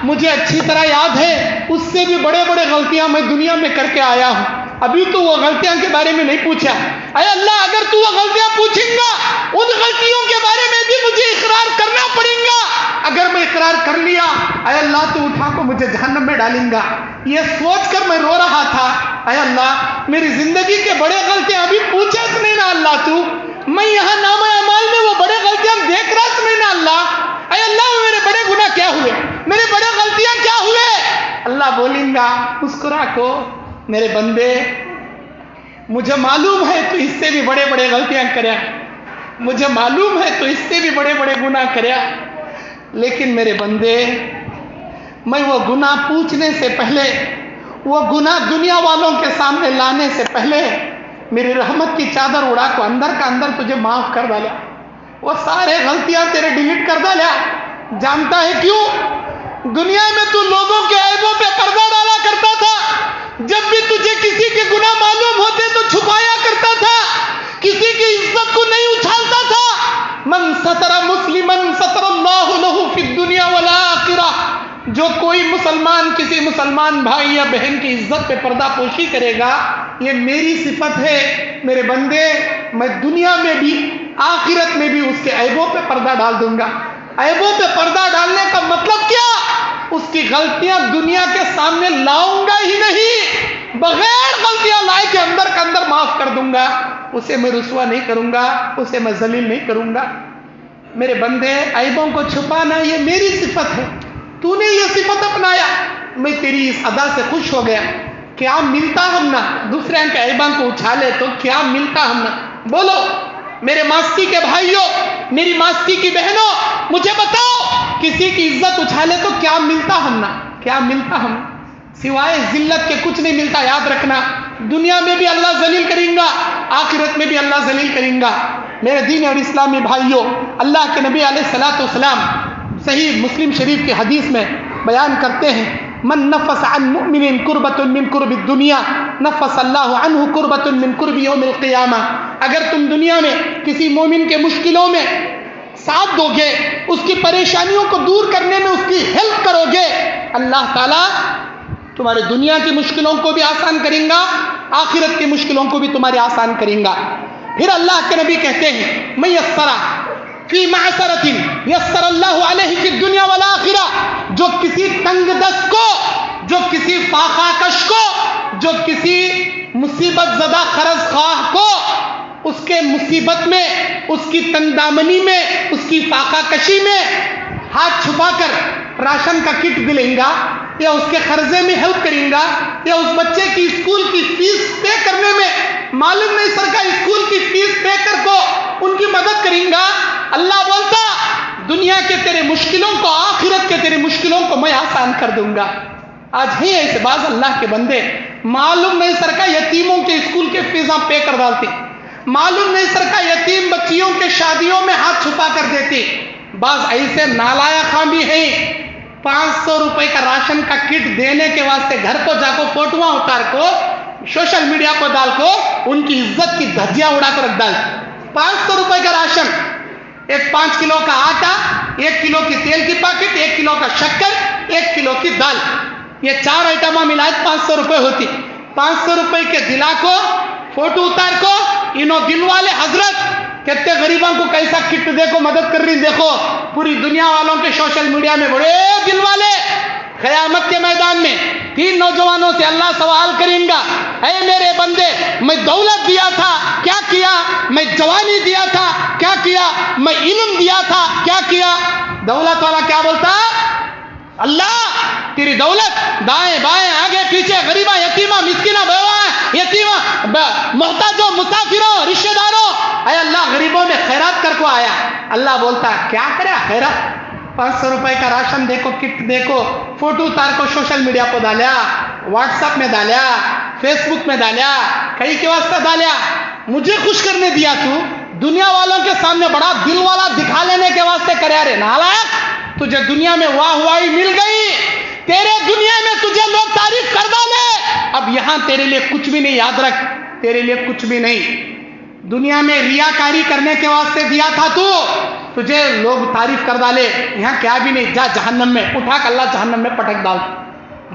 मुझे अच्छी तरह याद है उससे भी बड़े बड़े गलतियां मैं दुनिया में करके आया हूं, अभी तो वो गलतियां के बारे में नहीं पूछा। अरे अल्लाह अगर तू वो गलतियां पूछेगा उन गलतियों के बारे में भी मुझे इकरार करना पड़ेगा। अगर मैं इकरार कर लिया अरे अल्लाह तू उठा को मुझे जहन्नम में डालेगा। ये सोच कर मैं रो रहा था, अरे अल्लाह मेरी जिंदगी के बड़े गलतियां अभी पूछे नहीं ना अल्लाह तू, मैं यहाँ नामा अमाल में वो बड़े गलतियां देख रहा नहीं ना अल्लाह। अरे अल्लाह मेरे बड़े गुनाह क्या हुए, मेरे बड़े गलतियां क्या हुए। अल्लाह बोलेगा मुस्कुरा को मेरे बंदे मुझे मालूम है तू इससे भी बड़े बड़े गलतियां करे, मुझे मालूम है तू इससे भी बड़े बड़े गुनाह करे, लेकिन मेरे बंदे मैं वो गुनाह पूछने से पहले, वो गुनाह दुनिया वालों के सामने लाने से पहले मेरी रहमत की चादर उड़ा को अंदर का अंदर तुझे माफ कर डाला, वो सारे गलतियां तेरे डिलीट कर डाला। जानता है क्यों? दुनिया में तू लोगों के ऐबों पे पर्दा डाला करता था, जब भी तुझे किसी के गुनाह मालूम होते तो छुपाया करता था, किसी की इज्जत को नहीं उछालता था। मन सतरा मुस्लिमन सतरल्लाहु लहू फी दुनिया वल आखिरह, जो कोई मुसलमान किसी मुसलमान भाई या बहन की इज्जत पे पर्दा पोशी करेगा, ये मेरी सिफत है। मेरे बंदे मैं दुनिया में भी आखिरत में भी उसके ऐबों पे पर्दा डाल दूंगा। ऐबों पे पर्दा डालने का मतलब क्या? उसकी गलतियां दुनिया के सामने लाऊंगा ही नहीं, बगैर गलतियां लाए के अंदर का अंदर माफ कर दूंगा। उसे मैं रुसवा नहीं करूंगा, उसे मैं जलील नहीं करूंगा। मेरे बंदे ऐबों को छुपाना ये मेरी सिफत है, तूने ये सिफत अपनाया, मैं तेरी इस अदा से खुश हो गया। क्या मिलता हम ना दूसरे के ऐबों को उछाले तो क्या मिलता हम ना? बोलो मेरे मास्ती के भाइयों, मेरी मास्ती की बहनों, मुझे बताओ किसी की इज्जत उछाले तो क्या मिलता हम ना? क्या मिलता हम? सिवाय जिल्लत के कुछ नहीं मिलता। याद रखना, दुनिया में भी अल्लाह जलील करेगा, आखिरत में भी अल्लाह जलील करेगा। मेरे दीन और इस्लामी भाइयों, अल्लाह के नबी अलैहिस्सलातु वस्सलाम सही मुस्लिम शरीफ की हदीस में बयान करते हैं, मन नफस अन मुमिनिन कुर्बतुन मिन कुर्बि दुनिया नफस अल्लाहु अन्हु कुर्बतुन मिन कुर्बि यौमिल क़ियामा। अगर तुम दुनिया में किसी मोमिन के मुश्किलों में साथ दोगे, उसकी परेशानियों को दूर करने में उसकी हेल्प करोगे, अल्लाह ताला तुम्हारे दुनिया की मुश्किलों को भी आसान करेगा, आखिरत की मुश्किलों को भी तुम्हारी आसान करेगा। फिर अल्लाह के नबी कहते हैं मैं यस्सरा फी मासरतिन यस्सरल्लाहु अलैहि फी दुनिया वल आखिरा, जो किसी तंगदस्त को, जो किसी फाकाकश को, जो किसी मुसीबत ज़दा खरज ख्वाह को उसके मुसीबत में, उसकी तंगदामनी में, उसकी फाकाकशी में हाथ छुपाकर राशन का किट दिलाएगा, या उसके खर्जे में हेल्प करेगा, या उस बच्चे की स्कूल की फीस पे करने में मालूम नहीं सरकार स्कूल की फीस पे कर को उनकी मदद करेगा, अल्लाह बोलता दुनिया के तेरे मुश्किलों को, आखिरत के तेरे मुश्किलों को मैं आसान कर दूंगा। आज ही ऐसे बाज अल्लाह के बंदे मालूम नहीं सरकार यतीमों के स्कूल के फीसा पे कर डालती, मालूम नहीं सरकार यतीम बच्चियों के शादियों में हाथ छुपा कर देती। बाज ऐसे नालायक भी हैं, 500 रुपए का राशन का किट देने के वास्ते घर को जाको फोटुआ उतार को सोशल मीडिया पर डाल को उनकी इज्जत की धज्जियां उड़ा कर रख डाल। 500 रुपए का राशन, एक 5 किलो का आटा, 1 किलो की तेल की पैकेट, 1 किलो का शक्कर, 1 किलो की दाल, ये 4 आइटमा मिलाए 500 रुपए होती। 500 रुपए के दिला को फोटो उतार को इनो दिल वाले हजरत कितने गरीबों को कैसा किट देखो मदद कर रही, देखो पूरी दुनिया वालों के सोशल मीडिया में बड़े दिल वाले, क़यामत के मैदान में 3 नौजवानों से अल्लाह सवाल करेगा, ऐ मेरे बंदे, मैं दौलत दिया था, क्या किया? मैं जवानी दिया था, क्या किया? मैं इल्म दिया था, क्या किया? दौलत वाला क्या बोलता? अल्लाह तेरी दौलत दाएं बाएं आगे पीछे गरीबा यतीमा मिस्किना बेवा यतीमा मोहताजों मुसाफिरों रिश्तेदारों, अरे अल्लाह गरीबों में खैरात कर को आया। अल्लाह बोलता क्या करे खैरात? 500 रुपए का राशन देखो, किट देखो, फोटो उतार को सोशल मीडिया पर डालिया, व्हाट्सएप में डालिया, फेसबुक में डालिया, कहीं के वास्ते डालिया, मुझे खुश करने दिया तू, दुनिया वालों के सामने बड़ा दिल वाला दिखा लेने के वास्ते करे। रे नालायक, तुझे दुनिया में वाहवाही मिल गई, तेरे दुनिया में तुझे लोग तारीफ कर डाले, अब यहां तेरे लिए कुछ भी नहीं, याद रख तेरे लिए कुछ भी नहीं। दुनिया में रियाकारी करने के वास्ते दिया था तू, तुझे लोग तारीफ कर डाले, यहाँ क्या भी नहीं, जा जहन्नम में, उठा कर अल्लाह जहन्नम में पटक डाल,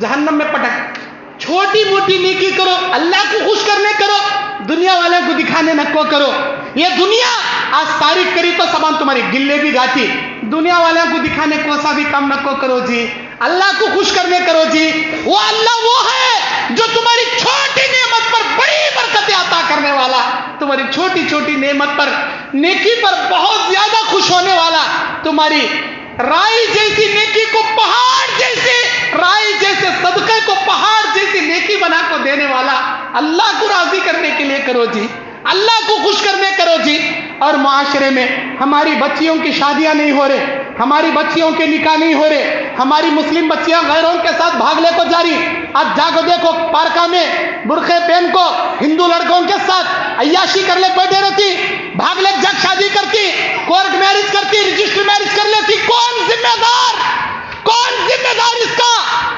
जहन्नम में पटक। छोटी मोटी नेकी करो, अल्लाह को खुश करने करो, दुनिया वाले को दिखाने न को करो। ये दुनिया आज तारीफ करी तो सबान तुम्हारी गिल्ले भी गाती, दुनिया वाले को दिखाने को सा भी काम न को करो जी, अल्लाह को खुश करने करो जी। वो अल्लाह वो है जो तुम्हारी छोटी नेमत पर बड़ी बरकतें अता करने वाला, तुम्हारी छोटी छोटी नेमत पर, नेकी पर बहुत ज्यादा खुश होने वाला, तुम्हारी राई जैसी नेकी को पहाड़ जैसे, राई जैसे सदके को पहाड़ जैसी नेकी बना को देने वाला, अल्लाह को राजी करने के लिए करो जी, अल्लाह को खुश करने करो जी। और मुआशरे में हमारी बच्चियों की शादियां नहीं हो रहे, हमारी बच्चियों के निकाह नहीं हो रहे, हमारी मुस्लिम बच्चियां गैरों के साथ भागले को जारी। आज जाकर देखो पार्का में बुरखे पहन को हिंदू लड़कों के साथ अय्याशी कर ले बैठे रहती, भागले जग शादी करती, कोर्ट मैरिज करती, रजिस्टर मैरिज कर लेती। कौन जिम्मेदार, कौन जिम्मेदार इसका?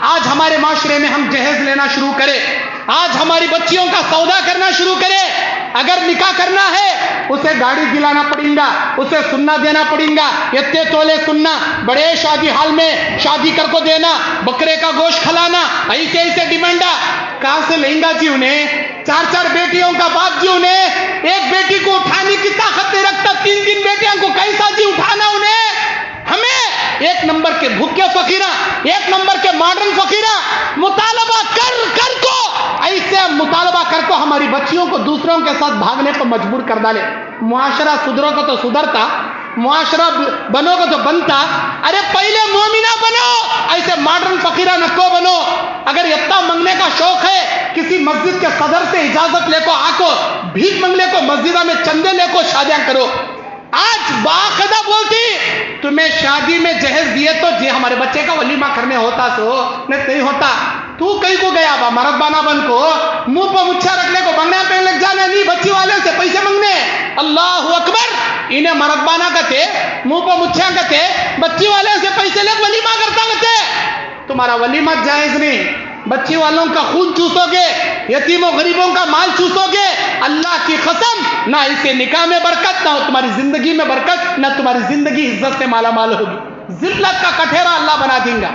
आज हमारे माशरे में हम जहेज लेना शुरू करें, आज हमारी बच्चियों का सौदा करना शुरू करें। अगर निकाह करना है उसे गाड़ी दिलाना पड़ेगा, उसे सुन्ना देना पड़ेगा, इतने तोले सुन्ना, बड़े शादी हाल में शादी कर को देना, बकरे का गोश्त खिलाना, ऐसे ऐसे डिमांडा कहां से लेंगा जी? उन्हें 4-4 बेटियों का बाप जी, उन्हें एक बेटी को उठाने की ताकत नहीं रखता, 3-3 बेटियों को कैसा जी उठाना उन्हें? हमें एक नंबर के भूखे फकीरा, एक नंबर के मॉडर्न फकीरा मुतालबा कर कर को, ऐसे मुतालबा कर को हमारी बच्चियों को दूसरों के साथ भागने पर मजबूर कर डाले। मुआशरा सुधरोगा तो सुधरता, मुआशरा बनोगा तो बनता। अरे पहले मोमिना बनो, ऐसे मॉडर्न फकीरा नको बनो। अगर इतना मंगने का शौक है, किसी मस्जिद के सदर से इजाजत लेको आको, भीख मंगले को मस्जिदा में चंदे लेको शादियां करो। आज बाखदा बोलती तुम्हें शादी में जहेज दिए तो जी हमारे बच्चे का वलीमा करने होता तो नहीं होता। तू कहीं को गया बा मरदबाना बन को, मुंह पर मुच्छा रखने को, बंगना पहन लग जाने, नहीं बच्ची वाले से पैसे मांगने। अल्लाह अकबर, इन्हें मरदबाना कहते, मुंह पर मुच्छा कहते, बच्ची वाले से पैसे ले वलीमा करता कहते। तुम्हारा वलीमा जायज नहीं, बच्ची वालों का खून चूसोगे, यतीमों गरीबों का माल चूसोगे। अल्लाह की कसम, ना इसे निकाह में बरकत, ना तुम्हारी जिंदगी में बरकत, ना तुम्हारी जिंदगी इज्जत से माला माल होगी। जिल्लत का कठेरा अल्लाह बना देगा।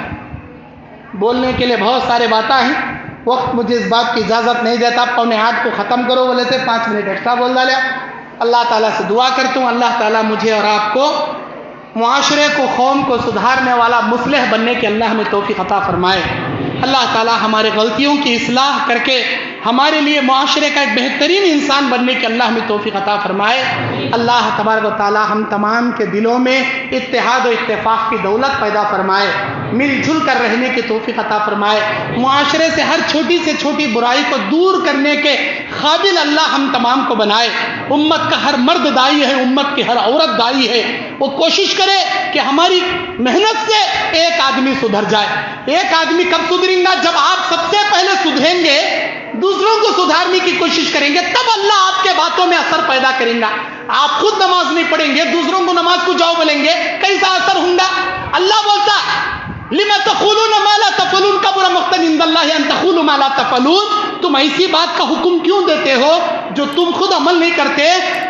बोलने के लिए बहुत सारे बातें हैं, वक्त मुझे इस बात की इजाज़त नहीं देता। 7:45 को ख़त्म करो बोले थे, 5 मिनट एक्स्ट्रा बोल डाले। अल्लाह ताला से दुआ करता हूँ, अल्लाह ताला मुझे और आपको मुआशरे को, कौम को सुधारने वाला मुस्लिह बनने की अल्लाह हमें तौफीक अता फरमाए। अल्लाह ताला हमारे गलतियों की इस्लाह करके हमारे लिए मुआशरे का एक बेहतरीन इंसान बनने की अल्लाह हमें तौफीक अता फरमाए। अल्लाह तबारक व तआला हम तमाम के दिलों में इत्तेहाद और इत्तेफाक की दौलत पैदा फरमाए, मिलजुल कर रहने की तौफीक अता फरमाए। मुआशरे से हर छोटी से छोटी बुराई को दूर करने के काबिल अल्लाह हम तमाम को बनाए। उम्मत का हर मर्द दाई है, उम्मत की हर औरत दाई है। वो कोशिश करे कि हमारी मेहनत से एक आदमी सुधर जाए। एक आदमी कब सुधरेगा? जब आप सबसे पहले सुधरेंगे, दूसरों को सुधारने की कोशिश करेंगे, तब अल्लाह आपके बातों में असर पैदा करेगा। आप खुद नमाज नहीं पढ़ेंगे, दूसरों को नमाज को जाओ बोलेंगे, कैसा असर होगा? अल्लाह बोलता लिमा तक़ूलून मा ला तफ़अलून, कबुरा मक़्तन इंदल्लाहि अन तक़ूलू मा ला तफ़अलून। तुम ऐसी बात का हुक्म क्यों देते हो जो तुम खुद अमल नहीं करते?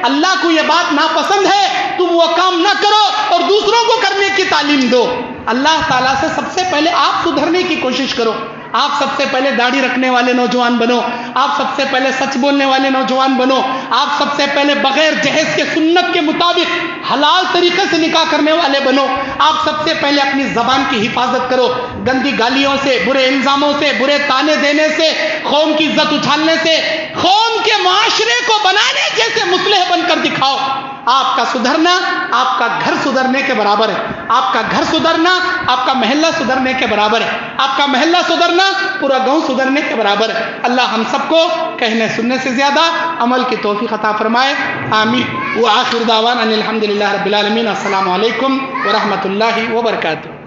अल्लाह को यह बात नापसंद है, तुम वो काम ना करो और दूसरों को करने की तालीम दो। अल्लाह ताला से सबसे पहले आप सुधरने की कोशिश करो। آپ سب سے پہلے داڑھی رکھنے والے نوجوان بنو، آپ سب سے پہلے سچ بولنے والے نوجوان بنو، آپ سب سے پہلے بغیر جہیز کے سنت کے مطابق حلال طریقے سے نکاح کرنے والے بنو، آپ سب سے پہلے اپنی زبان کی حفاظت کرو، گندی گالیوں سے، برے الزاموں سے، برے تانے دینے سے، قوم کی عزت اچھالنے سے، قوم کے معاشرے کو بنانے جیسے مصلح بن کر دکھاؤ۔ آپ کا سدھرنا آپ کا گھر سدھرنے کے برابر ہے، آپ کا گھر سدھرنا آپ کا محلہ سدھرنے کے برابر ہے، آپ کا محلہ سدھرنا پورا گاؤں سدھرنے کے برابر ہے۔ اللہ ہم سب کو کہنے سننے سے زیادہ عمل کی توفیق عطا فرمائے، آمین۔ وآخر دعوانا ان الحمد للہ رب العالمین۔ السلام علیکم ورحمۃ اللہ وبرکاتہ۔